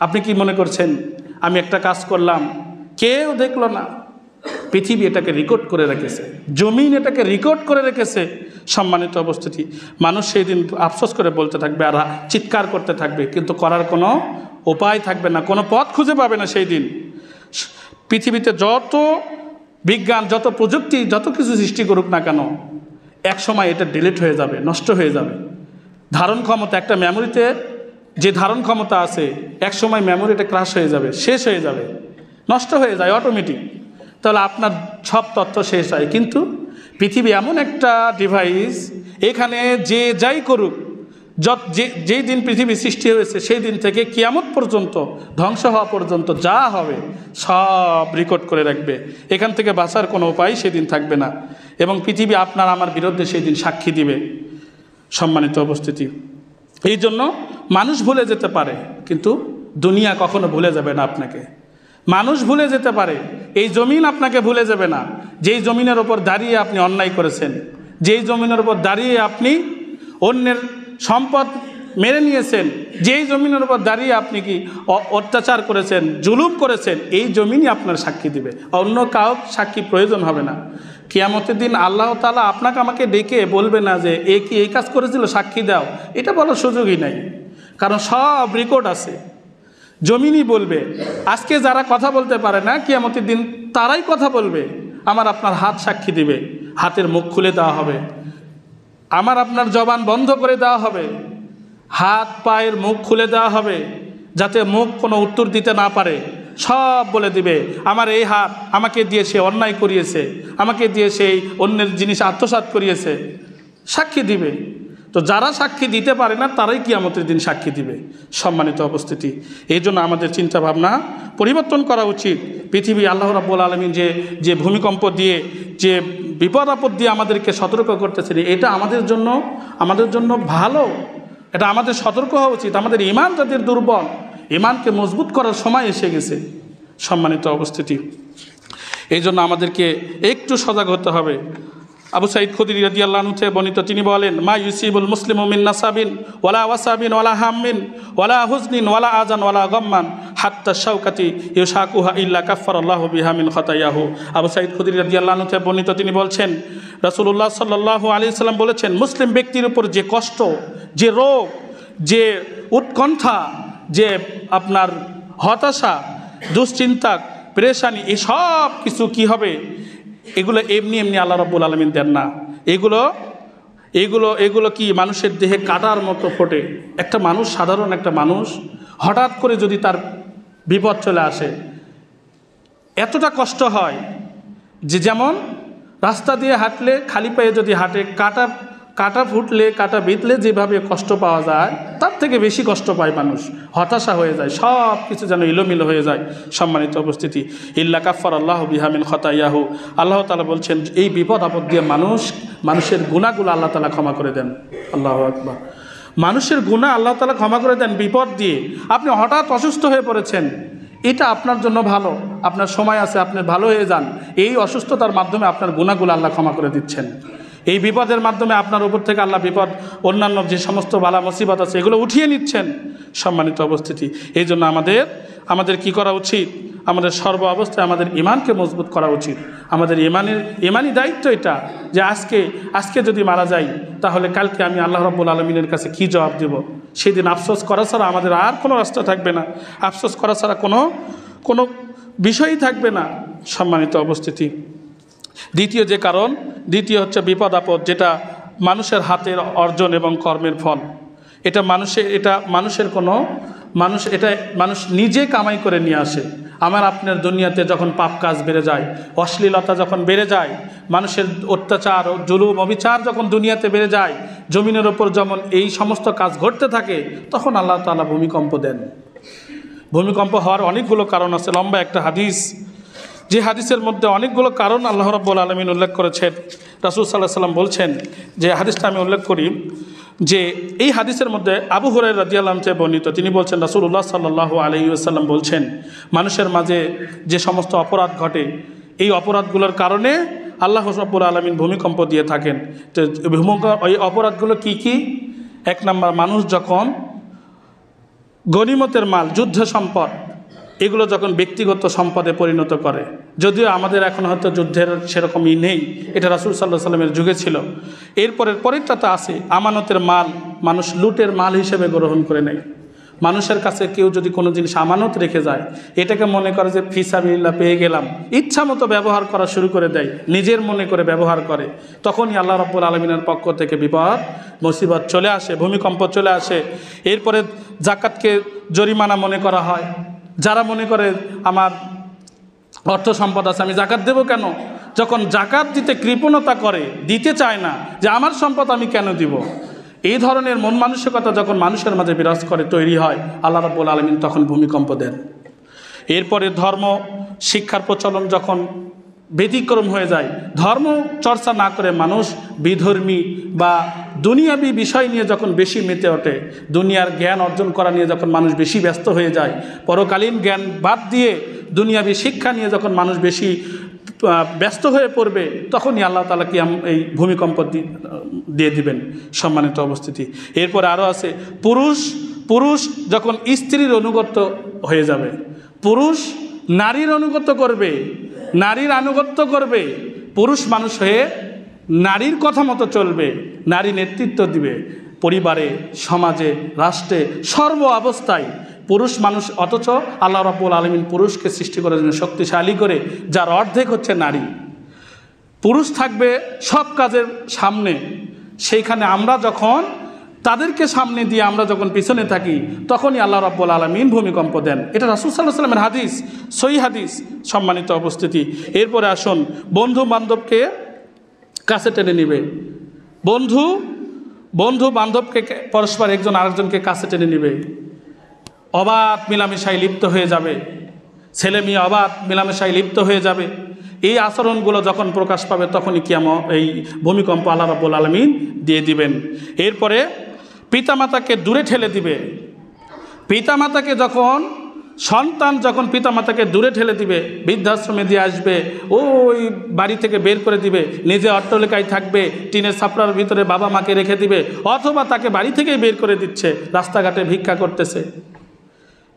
আপনি কি মনে করছেন আমি একটা কাজ করলাম কেউ দেখলো না? পৃথিবী এটাকে রেকর্ড করে রেখেছে, জমিন এটাকে রেকর্ড করে রেখেছে। সম্মানিত উপস্থিতি, মানুষ সেই দিন আফসোস করে বলতে থাকবে আর চিৎকার করতে থাকবে, কিন্তু করার কোনো উপায় থাকবে না, কোনো পথ খুঁজে পাবে না সেই দিন। পৃথিবীতে যত বিজ্ঞান, যত প্রযুক্তি, যত কিছু সৃষ্টি করুক না কেন, এক সময় এটা ডিলিট হয়ে যাবে, নষ্ট হয়ে যাবে। ধারণ ক্ষমতা, একটা মেমোরিতে যে ধারণ ক্ষমতা আছে, এক সময় মেমোরিটা ক্রাশ হয়ে যাবে, শেষ হয়ে যাবে, নষ্ট হয়ে যায় অটোমেটিক। তাহলে আপনার সব তথ্য শেষ হয়। কিন্তু পৃথিবী এমন একটা ডিভাইস, এখানে যে যাই করুক, যেই দিন পৃথিবী সৃষ্টি হয়েছে সেই দিন থেকে কিয়ামত পর্যন্ত, ধ্বংস হওয়া পর্যন্ত যা হবে সব রেকর্ড করে রাখবে। এখান থেকে বাঁচার কোনো উপায় সেদিন থাকবে না, এবং পৃথিবী আপনার আমার বিরুদ্ধে সেই দিন সাক্ষী দিবে। সম্মানিত উপস্থিতি, এই জন্য মানুষ ভুলে যেতে পারে, কিন্তু দুনিয়া কখনো ভুলে যাবে না আপনাকে। মানুষ ভুলে যেতে পারে, এই জমিন আপনাকে ভুলে যাবে না। যেই জমিনের ওপর দাঁড়িয়ে আপনি অন্যায় করেছেন, যেই জমিনের ওপর দাঁড়িয়ে আপনি অন্যের সম্পদ মেরে নিয়েছেন, যেই জমিনের উপর দাঁড়িয়ে আপনি কি অত্যাচার করেছেন, জুলুম করেছেন, এই জমিনই আপনার সাক্ষী দিবে, অন্য কাউ সাক্ষী প্রয়োজন হবে না। কিয়ামতের দিন আল্লাহ তাআলা আপনাকে আমাকে ডেকে বলবে না যে এ কি এই কাজ করেছিল, সাক্ষী দাও, এটা বলার সুযোগই নাই, কারণ সব রেকর্ড আছে। জমিনই বলবে। আজকে যারা কথা বলতে পারে না, কিয়ামতের দিন তারাই কথা বলবে। আমার আপনার হাত সাক্ষী দিবে, হাতের মুখ খুলে দেওয়া হবে, আমার আপনার জবান বন্ধ করে দেওয়া হবে, হাত পায়ের মুখ খুলে দেওয়া হবে, যাতে মুখ কোনো উত্তর দিতে না পারে। সব বলে দিবে, আমার এই হাত আমাকে দিয়ে সে অন্যায় করিয়েছে, আমাকে দিয়ে সেই অন্যের জিনিস আত্মসাৎ করিয়েছে, সাক্ষী দিবে। তো যারা সাক্ষী দিতে পারে না তারাই কিয়ামতের দিন সাক্ষী দিবে। সম্মানিত উপস্থিতি, এই জন্য আমাদের চিন্তাভাবনা পরিবর্তন করা উচিত। পৃথিবী আল্লাহ রাব্বুল আলামিন যে ভূমিকম্প দিয়ে, যে বিপদ আপদ দিয়ে আমাদেরকে সতর্ক করতেছেন, এটা আমাদের জন্য ভালো। এটা আমাদের সতর্ক হওয়া উচিত। আমাদের ঈমান যাদের দুর্বল, ঈমানকে মজবুত করার সময় এসে গেছে। সম্মানিত উপস্থিতি, এই জন্য আমাদেরকে একটু সজাগ হতে হবে। আবু সাঈদ খুদরি রাদিয়াল্লাহু আনহু থেকে বর্ণিত, তিনি বলেন, মা ইউসিবুল মুসলিমু মিন নাসাবিন ওয়ালা ওয়াসাবিন ওয়ালা হাম্মিন ওয়ালা হুজনিন ওয়ালা আজান ওয়ালা গাম্মান হাত্তা শাওকাতি ইউশাকুহা ইল্লা কাফফারাল্লাহু বিহা মিন খাতায়াহু। আবু সাঈদ খুদরি রাদিয়াল্লাহু আনহু থেকে বর্ণিত, তিনি বলছেন, রাসূলুল্লাহ সাল্লাল্লাহু আলাইহি সাল্লাম বলেছেন, মুসলিম ব্যক্তির উপর যে কষ্ট, যে রোগ, যে উৎকণ্ঠা, যে আপনার হতাশা, দুশ্চিন্তা, পেরেশানি, এই সব কিছু কী হবে, এগুলো এমনি এমনি আল্লাহ রাব্বুল আলামিন দেন না। এগুলো কি মানুষের দেহে কাটার মতো ফোটে। একটা মানুষ, সাধারণ একটা মানুষ, হঠাৎ করে যদি তার বিপদ চলে আসে, এতটা কষ্ট হয় যে, যেমন রাস্তা দিয়ে হাঁটলে, খালি পায়ে যদি হাঁটে, কাটা ফুটলে, কাটা বিঁধলে যেভাবে কষ্ট পাওয়া যায়, তার থেকে বেশি কষ্ট পায় মানুষ। হতাশা হয়ে যায়, সব কিছু যেন এলোমেলো হয়ে যায়। সম্মানিত উপস্থিতি, ইল্লা কাফফারাল্লাহু বিহা মিন খাতায়াহু। আল্লাহ তাআলা বলছেন, এই বিপদ আপদ দিয়ে মানুষের গুনাহগুলো আল্লাহ তাআলা ক্ষমা করে দেন। আল্লাহু আকবার। মানুষের গুনাহ আল্লাহ তাআলা ক্ষমা করে দেন বিপদ দিয়ে। আপনি হঠাৎ অসুস্থ হয়ে পড়েছেন, এটা আপনার জন্য ভালো, আপনার সময় আছে, আপনি ভালো হয়ে যান। এই অসুস্থতার মাধ্যমে আপনার গুনাহগুলো আল্লাহ ক্ষমা করে দিচ্ছেন। এই বিপদের মাধ্যমে আপনার উপর থেকে আল্লাহ বিপদ, অন্যান্য যে সমস্ত বালা মুসিবত আছে, এগুলো উঠিয়ে নিচ্ছেন। সম্মানিত উপস্থিতি, এই জন্য আমাদের কি করা উচিত? আমাদের সর্ব অবস্থায় আমাদের ঈমানকে মজবুত করা উচিত। আমাদের ঈমানি দায়িত্ব এটা, যে আজকে যদি মারা যাই, তাহলে কালকে আমি আল্লাহ রাব্বুল আলামিনের কাছে কি জবাব দেব? সেদিন আফসোস করা ছাড়া আমাদের আর কোনো রাস্তা থাকবে না, আফসোস করা ছাড়া কোনো বিষয়ই থাকবে না। সম্মানিত উপস্থিতি, দ্বিতীয় হচ্ছে বিপদ আপদ, যেটা মানুষের হাতের অর্জন এবং কর্মের ফল। এটা মানুষ নিজে কামাই করে নিয়ে আসে। আমার আপনার দুনিয়াতে যখন পাপ কাজ বেড়ে যায়, অশ্লীলতা যখন বেড়ে যায়, মানুষের অত্যাচার, জুলুম, অবিচার যখন দুনিয়াতে বেড়ে যায়, জমিনের ওপর যেমন এই সমস্ত কাজ ঘটতে থাকে, তখন আল্লাহ তাআলা ভূমিকম্প দেন। ভূমিকম্প হওয়ার অনেকগুলো কারণ আছে, লম্বা একটা হাদিস, যে হাদিসের মধ্যে অনেকগুলো কারণ আল্লাহ রাব্বুল আলামিন উল্লেখ করেছেন। রাসূল সাল্লাল্লাহু আলাইহি ওয়াসাল্লাম বলছেন, যে হাদিসটা আমি উল্লেখ করি, যে এই হাদিসের মধ্যে আবু হুরায়রা রাদিয়াল্লাহু আনহু বর্ণিত, তিনি বলছেন, রাসূলুল্লাহ সাল্লাল্লাহু আলাইহি ওয়াসাল্লাম বলছেন, মানুষের মাঝে যে সমস্ত অপরাধ ঘটে, এই অপরাধগুলোর কারণে আল্লাহ রাব্বুল আলামিন ভূমিকম্প দিয়ে থাকেন। তো ওই অপরাধগুলো কি কি? এক নম্বর, মানুষ যখন গনিমতের মাল, যুদ্ধ সম্পদ, এগুলো যখন ব্যক্তিগত সম্পদে পরিণত করে। যদিও আমাদের এখন হয়তো যুদ্ধের সেরকমই নেই, এটা রাসূল সাল্লাল্লাহু আলাইহি ওয়াসাল্লামের যুগে ছিল। পরেরটাতে আছে আমানতের মাল, মানুষ লুটের মাল হিসেবে গ্রহণ করে নেয়। মানুষের কাছে কেউ যদি কোনো জিনিস আমানত রেখে যায়, এটাকে মনে করে যে ফি সাবিলিল্লাহ পেয়ে গেলাম, ইচ্ছা মতো ব্যবহার করা শুরু করে দেয়, নিজের মনে করে ব্যবহার করে, তখনই আল্লাহ রাব্বুল আলামিনের পক্ষ থেকে বিপদ মুসিবত চলে আসে, ভূমিকম্প চলে আসে। এরপরে যাকাতকে জরিমানা মনে করা হয়। যারা মনে করে আমার অর্থ সম্পদ আছে, আমি জাকাত দেব কেন? যখন জাকাত দিতে কৃপণতা করে, দিতে চায় না, যে আমার সম্পদ আমি কেন দিব, এই ধরনের মন মানসিকতা যখন মানুষের মাঝে বিরাজ করে, তৈরি হয়, আল্লাহ রাব্বুল আলামিন তখন ভূমিকম্প দেন। এরপরে ধর্ম শিক্ষার প্রচলন যখন ব্যতিক্রম হয়ে যায়। ধর্ম চর্চা না করে মানুষ বিধর্মী বা দুনিয়াবী বিষয় নিয়ে যখন বেশি মেতে ওঠে, দুনিয়ার জ্ঞান অর্জন করা নিয়ে যখন মানুষ বেশি ব্যস্ত হয়ে যায়, পরকালীন জ্ঞান বাদ দিয়ে দুনিয়াবী শিক্ষা নিয়ে যখন মানুষ বেশি ব্যস্ত হয়ে পড়বে, তখনই আল্লাহ তাআলা কি এই ভূমিকম্প দিয়ে দিবেন। সম্মানিত উপস্থিতি, এরপরে আরও আছে পুরুষ যখন স্ত্রীর অনুগত হয়ে যাবে, পুরুষ নারীর অনুগত করবে, নারীর আনুগত্য করবে, পুরুষ মানুষ হয়ে নারীর কথা মতো চলবে, নারী নেতৃত্ব দিবে পরিবারে, সমাজে, রাষ্ট্রে, সর্ব অবস্থায় পুরুষ মানুষ। অথচ আল্লাহ রাব্বুল আলামিন পুরুষকে সৃষ্টি করার জন্য শক্তিশালী করে, যার অর্ধেক হচ্ছে নারী। পুরুষ থাকবে সব কাজের সামনে, সেইখানে আমরা যখন তাদেরকে সামনে দিয়ে আমরা যখন পিছনে থাকি, তখনই আল্লাহ রাব্বুল আলামিন ভূমিকম্প দেন। এটা রাসূল সাল্লাল্লাহু আলাইহি ওয়াসাল্লামের হাদিস, সহিহ হাদিস। সম্মানিত উপস্থিতি, এরপরে আসুন, বন্ধু বান্ধবকে কাছে টেনে নিবে। বন্ধু বান্ধবকে পরস্পর একজন আরেকজনকে কাছে টেনে নিবে, অবাধ মিলামেশায় লিপ্ত হয়ে যাবে, ছেলে মেয়ে অবাধ মিলামেশায় লিপ্ত হয়ে যাবে। এই আচরণগুলো যখন প্রকাশ পাবে, তখনই এই ভূমিকম্প আল্লাহ রাব্বুল আলামিন দিয়ে দিবেন। এরপরে পিতামাতাকে দূরে ঠেলে দিবে। পিতামাতাকে সন্তান যখন পিতামাতাকে দূরে ঠেলে দিবে, বৃদ্ধাশ্রমে দিয়ে আসবে, ওই বাড়ি থেকে বের করে দিবে, নিজে অট্টালিকায় থাকবে, টিনের ছাপড়ার ভিতরে বাবা মাকে রেখে দিবে, অথবা তাকে বাড়ি থেকেই বের করে দিচ্ছে, রাস্তাঘাটে ভিক্ষা করতেছে।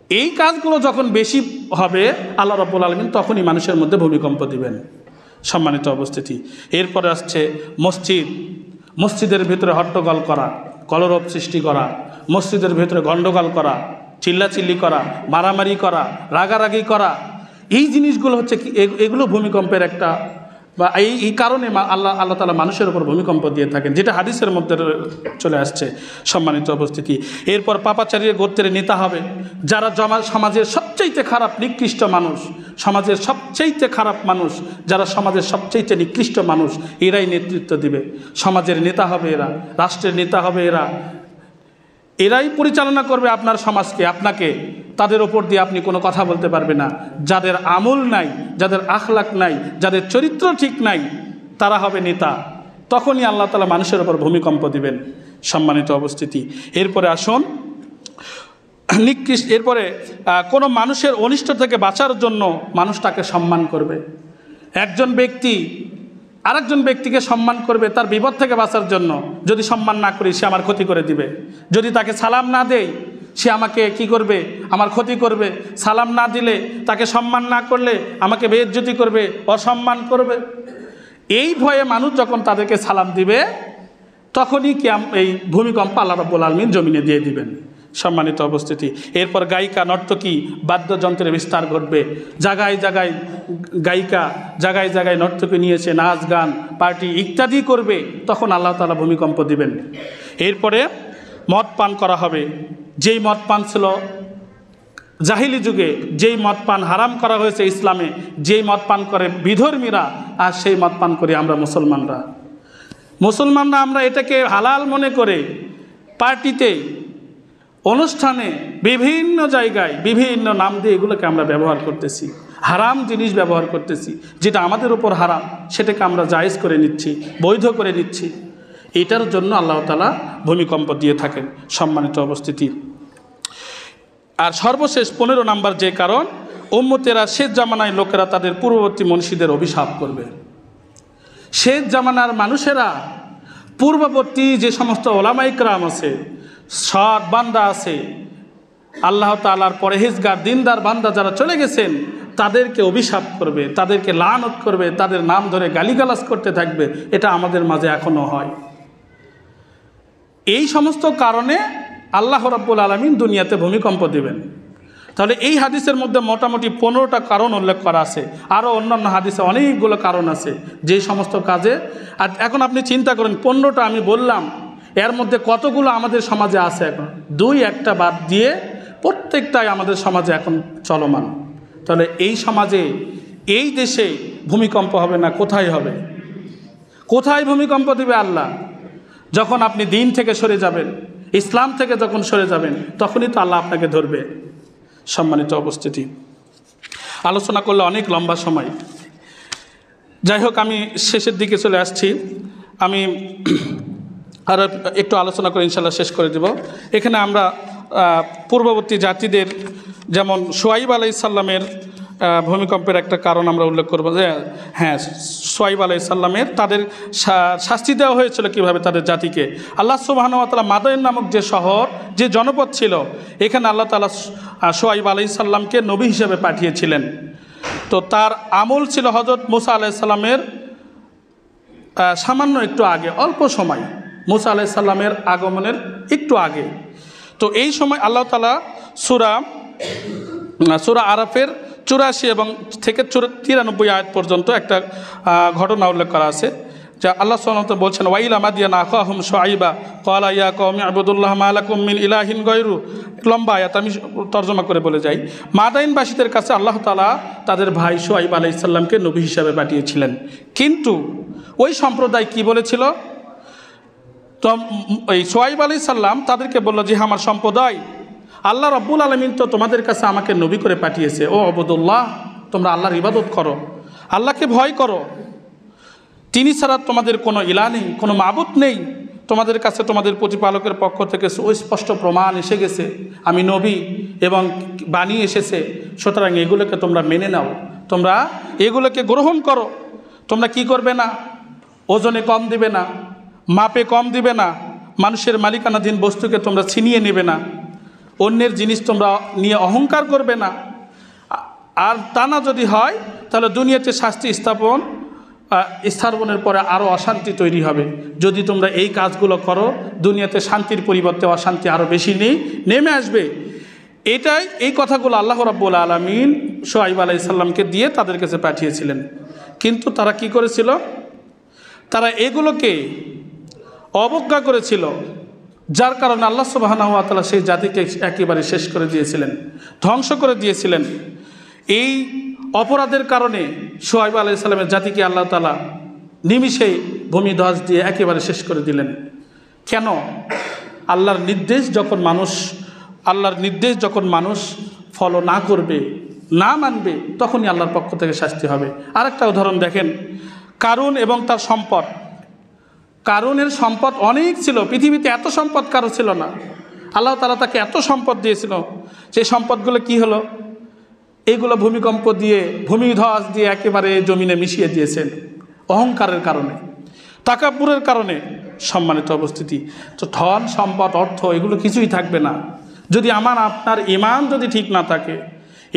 এই কাজগুলো যখন বেশি হবে, আল্লাহ রাব্বুল আলামিন তখনই মানুষের মধ্যে ভূমিকম্প দিবেন। সম্মানিত উপস্থিতি, এরপরে আসছে মসজিদের ভিতরে হট্টগোল করা, কলরব সৃষ্টি করা, মসজিদের ভিতরে গণ্ডগোল করা, চিল্লাচিল্লি করা, মারামারি করা, রাগারাগি করা, এই জিনিসগুলো হচ্ছে কি, এগুলো ভূমিকম্পের একটা, বা এই কারণে আল্লাহ তাআলা মানুষের উপর ভূমিকম্প দিয়ে থাকেন, যেটা হাদিসের মধ্যে চলে আসছে। সম্মানিত উপস্থিতি, এরপর পাপাচারীর গোত্রের নেতা হবে, যারা সমাজের সবচাইতে খারাপ নিকৃষ্ট মানুষ, সমাজের সবচাইতে খারাপ মানুষ, যারা সমাজের সবচাইতে নিকৃষ্ট মানুষ, এরাই নেতৃত্ব দিবে, সমাজের নেতা হবে এরা, রাষ্ট্রের নেতা হবে এরাই পরিচালনা করবে আপনার সমাজকে, আপনাকে। তাদের ওপর দিয়ে আপনি কোনো কথা বলতে পারবে না। যাদের আমল নাই, যাদের আখলাক নাই, যাদের চরিত্র ঠিক নাই, তারা হবে নেতা। তখনই আল্লাহ তাআলা মানুষের ওপর ভূমিকম্প দিবেন। সম্মানিত উপস্থিতি, এরপরে আসুন, এরপরে কোনো মানুষের অনিষ্ট থেকে বাঁচার জন্য মানুষ তাকে সম্মান করবে। একজন ব্যক্তি আরেকজন ব্যক্তিকে সম্মান করবে তার বিপদ থেকে বাঁচার জন্য। যদি সম্মান না করি, সে আমার ক্ষতি করে দিবে। যদি তাকে সালাম না দেই, সে আমাকে কি করবে? আমার ক্ষতি করবে। সালাম না দিলে, তাকে সম্মান না করলে আমাকে বেইজ্জতি করবে, অসম্মান করবে। এই ভয়ে মানুষ যখন তাদেরকে সালাম দিবে, তখনই এই ভূমিকম্প আল্লাহ রাব্বুল আলামিন জমিনে দিয়ে দিবেন। সম্মানিত উপস্থিতি, এরপর গায়িকা, নর্তকী, বাদ্যযন্ত্রের বিস্তার ঘটবে। জায়গায় জায়গায় গায়িকা, জায়গায় জায়গায় নর্তকী নিয়েছে, নাচ গান পার্টি ইত্যাদি করবে, তখন আল্লাহ তাআলা ভূমিকম্প দিবেন। এরপরে মদ পান করা হবে। যেই মদ পান ছিল জাহিলি যুগে, যেই মদ পান হারাম করা হয়েছে ইসলামে, যেই মদ পান করে বিধর্মীরা, আর সেই মদ পান করি আমরা মুসলমানরা। আমরা এটাকে হালাল মনে করে পার্টিতে, অনুষ্ঠানে, বিভিন্ন জায়গায় বিভিন্ন নাম দিয়ে এগুলোকে আমরা ব্যবহার করতেছি, হারাম জিনিস ব্যবহার করতেছি। যেটা আমাদের উপর হারাম, সেটাকে আমরা জায়েজ করে নিচ্ছি, বৈধ করে নিচ্ছি। এটার জন্য আল্লাহ তাআলা ভূমিকম্প দিয়ে থাকেন। সম্মানিত উপস্থিতি, আর সর্বশেষ 15 নম্বর যে কারণ, উম্মতেরা শেষ জামানায় লোকেরা তাদের পূর্ববর্তী মনীষীদের অভিশাপ করবে। শেষ জামানার মানুষেরা পূর্ববর্তী যে সমস্ত ওলামা ইকরাম আছে, সৎ বান্দা আছে, আল্লাহ তাআলার পরহেজগার দিনদার বান্দা যারা চলে গেছেন, তাদেরকে অভিশাপ করবে, তাদেরকে লানত করবে, তাদের নাম ধরে গালিগালাজ করতে থাকবে। এটা আমাদের মাঝে এখনও হয়। এই সমস্ত কারণে আল্লাহ রাব্বুল আলামিন দুনিয়াতে ভূমিকম্প দিবেন। তাহলে এই হাদিসের মধ্যে মোটামুটি 15টা কারণ উল্লেখ করা আছে। আরও অন্যান্য হাদিসে অনেকগুলো কারণ আছে যে সমস্ত কাজে। আর এখন আপনি চিন্তা করেন, 15টা আমি বললাম, এর মধ্যে কতগুলো আমাদের সমাজে আছে? এখন 2-1টা বাদ দিয়ে প্রত্যেকটাই আমাদের সমাজে এখন চলমান। তাহলে এই সমাজে, এই দেশে ভূমিকম্প হবে না, কোথায় হবে? কোথায় ভূমিকম্প দিবে আল্লাহ? যখন আপনি দিন থেকে সরে যাবেন, ইসলাম থেকে যখন সরে যাবেন, তখনই তো আল্লাহ আপনাকে ধরবে। সম্মানিত উপস্থিতি, আলোচনা করলে অনেক লম্বা সময়। যাই হোক, আমি শেষের দিকে চলে আসছি। আমি আর একটু আলোচনা করে ইনশাল্লাহ শেষ করে দেব। এখানে আমরা পূর্ববর্তী জাতিদের, যেমন শুআইব আলাইহিসসালামের ভূমিকম্পের একটা কারণ আমরা উল্লেখ করব, যে হ্যাঁ, শুআইব আলাইহিসসালামের তাদের শাস্তি দেওয়া হয়েছিল কীভাবে তাদের জাতিকে। আল্লাহ সুবহানাহু ওয়া তাআলা মাদায়েন নামক যে শহর, যে জনপদ ছিল, এখানে আল্লাহ তাআলা শুআইব আলাইহিসসালামকে নবী হিসেবে পাঠিয়েছিলেন। তো তার আমল ছিল হযরত মুসা আলাইহিসসালামের সামান্য একটু আগে, অল্প সময়, মুসা আলাইহিসসালামের আগমনের একটু আগে। তো এই সময় আল্লাহ তাআলা সূরা আরাফের 84 এবং থেকে 93 আয়াত পর্যন্ত একটা ঘটনা উল্লেখ করা আছে, যা আল্লাহ সুবহানাহু ওয়া তাআলা বলছেন, ওয়াইলা মাদিয়ানা আখাহুম শুআইবা ক্বালা ইয়া কওমি ইবুদুল্লাহ মা লাকুম মিন ইলাহিন গায়রু। লম্বা আয়াত, আমি তর্জমা করে বলে যাই। মাদাইনবাসীদের কাছে আল্লাহ তাআলা তাদের ভাই শুআইব আলাইহিসসালামকে নবী হিসাবে পাঠিয়েছিলেন, কিন্তু ওই সম্প্রদায় কি বলেছিল? তো এই শুআইব আলাইহিসসালাম তাদেরকে বলল যে, আমার সম্প্রদায়, আল্লাহ রাব্বুল আলামিন তো তোমাদের কাছে আমাকে নবী করে পাঠিয়েছে। ও আবুদুল্লাহ, তোমরা আল্লাহর ইবাদত করো, আল্লাহকে ভয় করো, তিনি ছাড়া তোমাদের কোনো ইলাহ নেই, কোনো মাবুদ নেই। তোমাদের কাছে তোমাদের প্রতিপালকের পক্ষ থেকে সুস্পষ্ট প্রমাণ এসে গেছে, আমি নবী এবং বাণী এসেছে, সুতরাং এগুলোকে তোমরা মেনে নাও, তোমরা এগুলোকে গ্রহণ করো। তোমরা কি করবে না? ওজনে কম দিবে না, মাপে কম দিবে না, মানুষের মালিকানাধীন বস্তুকে তোমরা ছিনিয়ে নেবে না, অন্যের জিনিস তোমরা নিয়ে অহংকার করবে না। আর তা না যদি হয়, তাহলে দুনিয়াতে শাস্তি স্থাপনের পরে আরও অশান্তি তৈরি হবে। যদি তোমরা এই কাজগুলো করো, দুনিয়াতে শান্তির পরিবর্তে অশান্তি আরও বেশি নেমে আসবে। এই কথাগুলো আল্লাহ রাব্বুল আলামিন শুআইব আলাইহিসসালামকে দিয়ে তাদের কাছে পাঠিয়েছিলেন। কিন্তু তারা কি করেছিল? তারা এগুলোকে অবজ্ঞা করেছিল, যার কারণে আল্লাহ সুবহানাহু ওয়া তাআলা সেই জাতিকে একেবারে শেষ করে দিয়েছিলেন, ধ্বংস করে দিয়েছিলেন। এই অপরাধের কারণে শুআইব আলাইহিসসালামের জাতিকে আল্লাহ তাআলা নিমিষেই ভূমিধ্বস দিয়ে একেবারে শেষ করে দিলেন। কেন? আল্লাহর নির্দেশ যখন মানুষ ফলো না করবে, না মানবে, তখনই আল্লাহর পক্ষ থেকে শাস্তি হবে। আরেকটা উদাহরণ দেখেন, কারুন এবং তার সম্পদ। কারুনের সম্পদ অনেক ছিল, পৃথিবীতে এত সম্পদ কারো ছিল না। আল্লাহ তাআলা তাকে এত সম্পদ দিয়েছিল, সেই সম্পদগুলো কি হলো? এইগুলো ভূমিধ্বস দিয়ে একেবারে জমিনে মিশিয়ে দিয়েছেন অহংকারের কারণে, তাকাব্বুরের কারণে। সম্মানিত উপস্থিতি, তো ধন সম্পদ অর্থ এগুলো কিছুই থাকবে না যদি আপনার ঈমান যদি ঠিক না থাকে,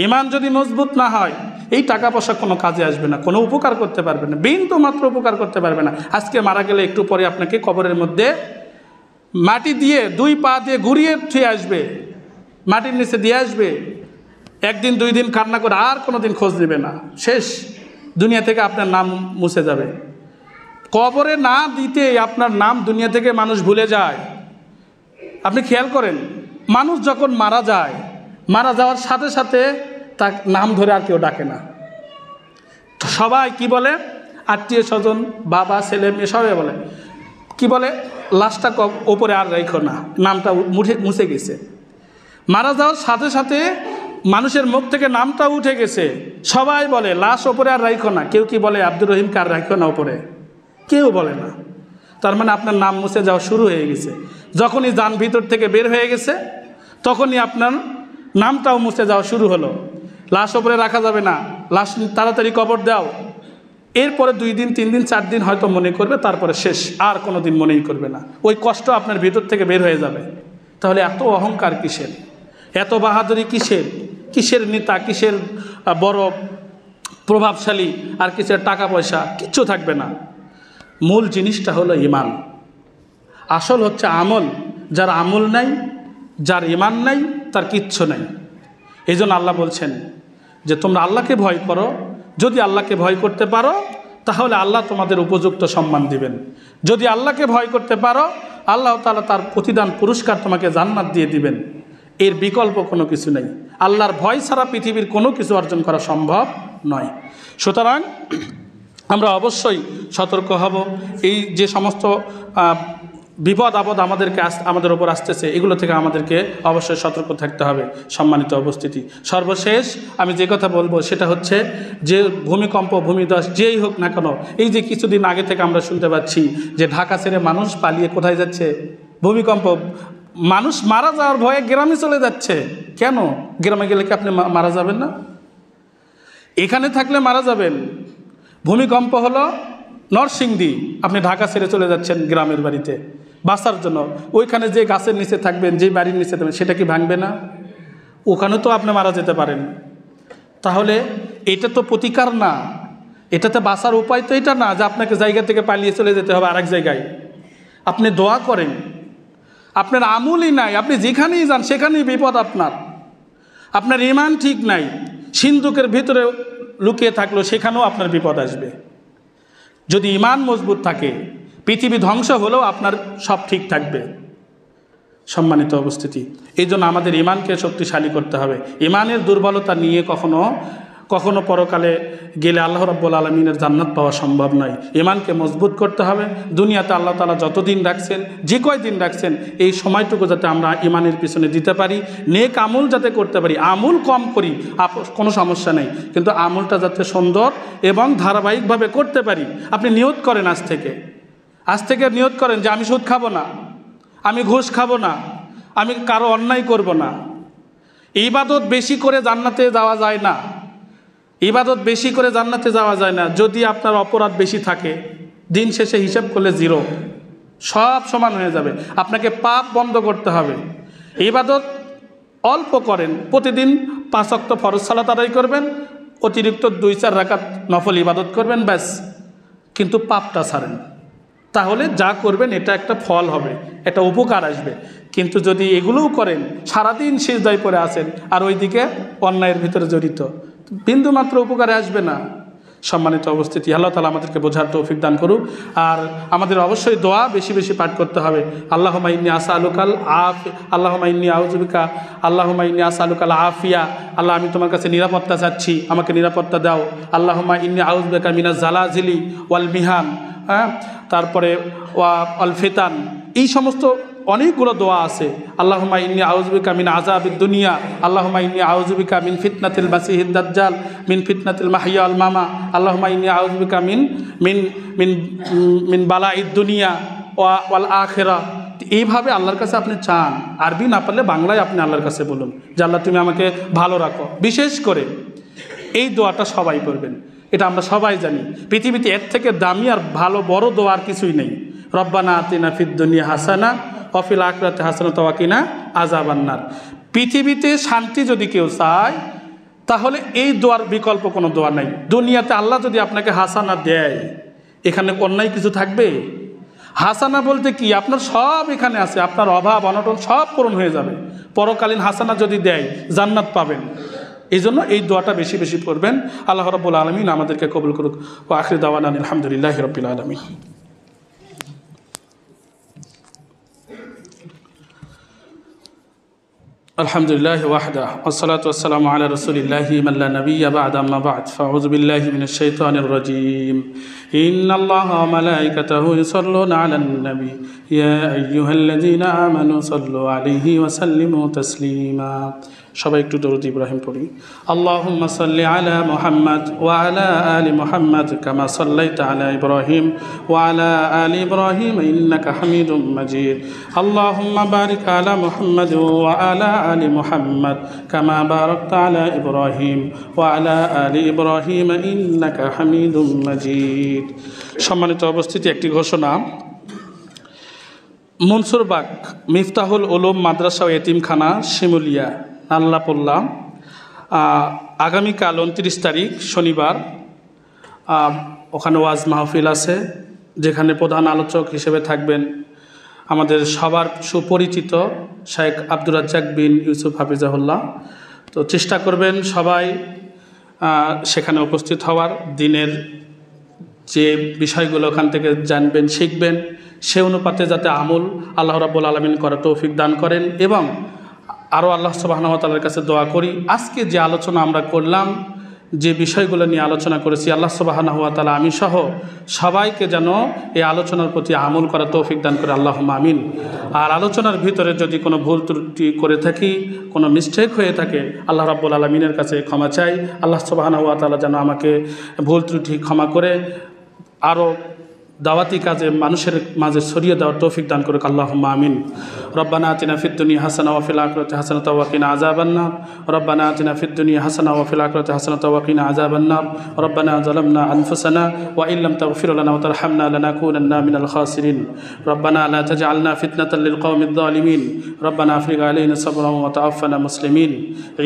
ঈমান যদি মজবুত না হয়। এই টাকা পয়সা কোনো কাজে আসবে না, কোনো উপকার করতে পারবে না, বিন্দু মাত্র উপকার করতে পারবে না। আজকে মারা গেলে একটু পরে আপনাকে কবরের মধ্যে মাটি দিয়ে 2 পা দিয়ে ঘুরিয়ে ছুঁয়ে আসবে, মাটির নিচে দিয়ে আসবে। একদিন 2 দিন কান্না করে আর কোনো দিন খোঁজ নেবে না, শেষ। দুনিয়া থেকে আপনার নাম মুছে যাবে। কবরে না দিতে আপনার নাম দুনিয়া থেকে মানুষ ভুলে যায়। আপনি খেয়াল করেন, মানুষ যখন মারা যায়, মারা যাওয়ার সাথে সাথে তার নাম ধরে আর কেউ ডাকে না। সবাই কি বলে? আত্মীয় স্বজন, বাবা, ছেলে মেয়ে সবাই বলে, কি বলে? লাশটা ওপরে আর রাখো না, নামটা মুছে গেছে। মারা যাওয়ার সাথে সাথে মানুষের মুখ থেকে নামটা উঠে গেছে, সবাই বলে লাশ ওপরে আর রাখো না। কেউ কি বলে আব্দুর রহিমকে আর রাখো না ওপরে? কেউ বলে না। তার মানে আপনার নাম মুছে যাওয়া শুরু হয়ে গেছে। যখনই যান ভিতর থেকে বের হয়ে গেছে, তখনই আপনার নামটাও মুছে যাওয়া শুরু হলো। লাশ ওপরে রাখা যাবে না, লাশ তাড়াতাড়ি কবর দাও। এরপরে 2 দিন 3 দিন 4 দিন হয়তো মনে করবে, তারপরে শেষ, আর কোনো দিন মনেই করবে না। ওই কষ্ট আপনার ভিতর থেকে বের হয়ে যাবে। তাহলে এত অহংকার কিসের? এত বাহাদুরি কিসের? কিসের নেতা, কিসের বড় প্রভাবশালী, আর কিসের টাকা পয়সা? কিচ্ছু থাকবে না। মূল জিনিসটা হলো ঈমান। আসল হচ্ছে আমল। যার আমল নাই, যার ঈমান নাই, তার কিচ্ছু নাই। এই জন্য আল্লাহ বলছেন যে তোমরা আল্লাহকে ভয় করো। যদি আল্লাহকে ভয় করতে পারো, তাহলে আল্লাহ তোমাদের উপযুক্ত সম্মান দিবেন। যদি আল্লাহকে ভয় করতে পারো, আল্লাহ তাআলা তার প্রতিদান পুরস্কার তোমাকে জান্নাত দিয়ে দিবেন। এর বিকল্প কোনো কিছু নেই। আল্লাহর ভয় ছাড়া পৃথিবীর কোনো কিছু অর্জন করা সম্ভব নয়। সুতরাং আমরা অবশ্যই সতর্ক হব। এই যে সমস্ত বিপদ আপদ আমাদের ওপর আসতেছে, এগুলো থেকে আমাদেরকে অবশ্যই সতর্ক থাকতে হবে। সম্মানিত উপস্থিতি, সর্বশেষ আমি যে কথা বলবো সেটা হচ্ছে যে ভূমিকম্প ভূমিধস যেই হোক না কেন, এই যে কিছুদিন আগে থেকে আমরা শুনতে পাচ্ছি যে ঢাকা ছেড়ে মানুষ পালিয়ে কোথায় যাচ্ছে, ভূমিকম্প, মানুষ মারা যাওয়ার ভয়ে গ্রামে চলে যাচ্ছে। কেন? গ্রামে গেলে কি আপনি মারা যাবেন না? এখানে থাকলে মারা যাবেন। ভূমিকম্প হলো নরসিংদী, আপনি ঢাকা ছেড়ে চলে যাচ্ছেন গ্রামের বাড়িতে বাঁচার জন্য, ওইখানে যে গাছের নিচে থাকবেন, যে বাড়ির নিচে থাকবেন, সেটা কি ভাঙবে না? ওখানেও তো আপনি মারা যেতে পারেন। তাহলে এটা তো প্রতিকার না, এটাতে বাঁচার উপায় তো এটা না যে আপনাকে জায়গা থেকে পালিয়ে চলে যেতে হবে আরেক জায়গায়। আপনি দোয়া করেন, আপনার আমলই নাই, আপনি যেখানেই যান সেখানেই বিপদ আপনার ঈমান ঠিক নাই, সিন্ধুকের ভিতরে লুকিয়ে থাকলো সেখানেও আপনার বিপদ আসবে। যদি ঈমান মজবুত থাকে, পৃথিবী ধ্বংস হলেও আপনার সব ঠিক থাকবে। সম্মানিত উপস্থিতি, এই জন্য আমাদের ঈমানকে শক্তিশালী করতে হবে। ঈমানের দুর্বলতা নিয়ে কখনো পরকালে গেলে আল্লাহ রাব্বুল আলামিনের জান্নাত পাওয়া সম্ভব নয়। ঈমানকে মজবুত করতে হবে। দুনিয়াতে আল্লাহ তাআলা যতদিন রাখছেন, যে কয়দিন রাখছেন, এই সময়টুকু যাতে আমরা ঈমানের পিছনে দিতে পারি, নেক আমল যাতে করতে পারি। আমল কম করি কোনো সমস্যা নেই, কিন্তু আমলটা যাতে সুন্দর এবং ধারাবাহিকভাবে করতে পারি। আপনি নিয়ত করেন আজ থেকে নিয়ত করেন যে আমি সুদ খাবো না, আমি ঘুষ খাবো না, আমি কারো অন্যায় করব না। ইবাদত বেশি করে জান্নাতে যাওয়া যায় না, ইবাদত বেশি করে জান্নাতে যাওয়া যায় না। যদি আপনার অপরাধ বেশি থাকে, দিন শেষে হিসাব করলে জিরো, সব সমান হয়ে যাবে। আপনাকে পাপ বন্ধ করতে হবে। ইবাদত অল্প করেন, প্রতিদিন 5 ওয়াক্ত ফরজ সালাত আদায় করবেন, অতিরিক্ত 2-4 রাকাত নফল ইবাদত করবেন, ব্যাস। কিন্তু পাপটা ছাড়েন, তাহলে যা করবেন এটা একটা ফল হবে, একটা উপকার আসবে। কিন্তু যদি এগুলোও করেন, সারাদিন সিজদায় পড়ে আছেন আর ওইদিকে অন্যায়ের ভিতরে জড়িত, বিন্দুমাত্র উপকারে আসবে না। সম্মানিত উপস্থিতি, আল্লাহ তাআলা আমাদেরকে বোঝার তৌফিক দান করুক। আর আমাদের অবশ্যই দোয়া বেশি বেশি পাঠ করতে হবে। আল্লাহুম্মা ইন্নী আসআলুকাল আল্লাহুম্মা ইন্নী আউযু বিকা আল্লাহুম্মা ইন্নী আসআলুকাল আফিয়া, আল্লাহ আমি তোমার কাছে নিরাপত্তা চাচ্ছি, আমাকে নিরাপত্তা দাও। আল্লাহুম্মা ইন্নী আউযু বিকা মিনাজ জালাজিলি ওয়াল মিহান, তারপরে ওয়াল ফিতান, এই সমস্ত অনেকগুলো দোয়া আছে। আল্লাহুম্মা ইন্নী আউযু বিকা মিন আযাবিদ দুনিয়া, আল্লাহুম্মা ইন্নী আউযু বিকা মিন ফিতনাতিল মাসিহিদ দাজ্জাল, মিন ফিতনাতিল মাহইয়া ওয়াল মামা, আল্লাহুম্মা ইন্নী আউযু বিকা মিন মিন মিন মিন বালাইদ দুনিয়া ওয়াল আখিরা। এইভাবে আল্লাহর কাছে আপনি চান। আরবি না পারলে বাংলায় আপনি আল্লাহর কাছে বলুন যে আল্লাহ তুমি আমাকে ভালো রাখো। বিশেষ করে এই দোয়াটা সবাই করবেন, এটা আমরা সবাই জানি। পৃথিবীতে এর থেকে দামি আর ভালো বড় দোয়া আর কিছুই নেই। রব্বানা আতিনা ফিদ দুনিয়া হাসানা ওয়া ফিল আখিরাতি হাসানাতাও ওয়া কিনা আযাবান্নার। পৃথিবীতে শান্তি যদি কেউ চায়, তাহলে এই দোয়ার বিকল্প কোনো দোয়া নাই। দুনিয়াতে আল্লাহ যদি আপনাকে হাসানা দেয়, এখানে অন্যায় কিছু থাকবে? হাসানা বলতে কি, আপনার সব এখানে আছে, আপনার অভাব অনটন সব পূরণ হয়ে যাবে। পরকালীন হাসানা যদি দেয়, জান্নাত পাবেন। এই জন্য এই দোয়াটা বেশি বেশি পড়বেন। আল্লাহ রাব্বুল আলামিন আমাদেরকে কবুল করুক। ওয়া আখিরু দাওয়ানা আলহামদুলিল্লাহি রাব্বিল আলামিন। আলহামদুলিল্লাহ ওয়াহদা ওয়াসসালাতু ওয়াসসালামু আলা রাসূলিল্লাহি মান লা নাবিয়্যা বা'দা, আম্মা বা'দ। ফাআউযু বিল্লাহি মিনাশ শাইতানির রাজীম। ইন্নাল্লাহা ওয়া মালাইকাতাহু ইউসাল্লুনা আলান নবী ইয়া আইয়ুহাল্লাযীনা আমানু সাল্লু আলাইহি ওয়া সাল্লিমু তাসলিমা। সবাই একটু দরুদ ইব্রাহিম পড়ি। আল্লাহুম্মা সাল্লি আলা মুহাম্মাদ ওয়া আলা আলি মুহাম্মাদ কামা সাল্লাইতা আলা ইব্রাহিম ওয়া আলা আলি ইব্রাহিম ইন্নাকা হামিদুম মাজিদ। আল্লাহুম্মা বারিক আলা মুহাম্মাদ ওয়া আলা আলি মুহাম্মাদ কামা বারাকতা আলা ইব্রাহিম ওয়া আলা আলি ইব্রাহিম ইন্নাকা হামিদুম মাজিদ। সম্মানিত উপস্থিতি, একটি ঘোষণা। মনসুরবাগ মিফতাহুল উলুম মাদ্রাসা ও এতিমখানা শিমুলিয়া নাল্লাপোল্লা, আগামীকাল 29 তারিখ শনিবার ওখানে ওয়াজ মাহফিল আছে, যেখানে প্রধান আলোচক হিসেবে থাকবেন আমাদের সবার সুপরিচিত শেখ আব্দুর রাজ্জাক বিন ইউসুফ হাফিজাহুল্লাহ। তো চেষ্টা করবেন সবাই সেখানে উপস্থিত হওয়ার, দিনের যে বিষয়গুলো ওখান থেকে জানবেন শিখবেন, সে অনুপাতে যাতে আমল আল্লাহ রাব্বুল আলামিন করার তৌফিক দান করেন। এবং আরও আল্লাহ সুবহানাহু ওয়া তাআলার কাছে দোয়া করি, আজকে যে আলোচনা আমরা করলাম যে বিষয়গুলো নিয়ে আলোচনা করেছি, আল্লাহ সুবহানাহু ওয়া তাআলা আমি সহ সবাইকে যেন এই আলোচনার প্রতি আমল করা তৌফিক দান করে, আল্লাহুম্মা আমিন। আর আলোচনার ভিতরে যদি কোনো ভুল ত্রুটি করে থাকি, কোনো মিস্টেক হয়ে থাকে, আল্লাহ রাব্বুল আলামিনের কাছে ক্ষমা চাই। আল্লাহ সুবহানাহু ওয়া তাআলা যেন আমাকে ভুল ত্রুটি ক্ষমা করে আরও দাওয়াতি কাজে মানুষের মাঝে ছড়িয়ে দেওয়ার তৌফিক দান করুক, আল্লাহুম্মা আমিন। রব্বানা আতিনা ফিদ দুনিয়া হাসানা ওয়া ফিল আখিরাতি হাসানাতাও ওয়া কিনা আযাবান নার। রব্বানা আতিনা ফিদ দুনিয়া হাসানা ওয়া ফিল আখিরাতি হাসানাতাও ওয়া কিনা আযাবান নার। রব্বানা যালামনা আনফুসানা ওয়া ইন লাম তাগফির লানা ওয়া তারহামনা লানাকুনান্না মিনাল খাসিরিন। রব্বানা লা তাজআলনা ফিতনাতাল লিল কওমিদ যালিমিন। রব্বানা আফরিগ আলাইনা সাবরান ওয়া তাওয়াফানা মুসলিমিন।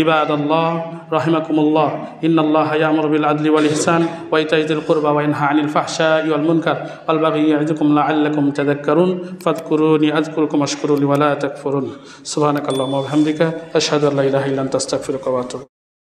ইবাদাল্লাহ রাহিমাকুমুল্লাহ, ইন্নাল্লাহা ইয়া'মুরু বিল আদলি ওয়াল ইহসান ওয়া ইতা'i যিল কুরবা ওয়া ইয়ানহা আনিল ফাহশাই ওয়াল মুনকার والبغي يعظكم لعلكم تذكرون فاذكروني أذكركم واشكروا لي ولا تكفرون سبحانك اللهم وبحمدك أشهد أن لا إله إلا أنت أستغفرك وأتوب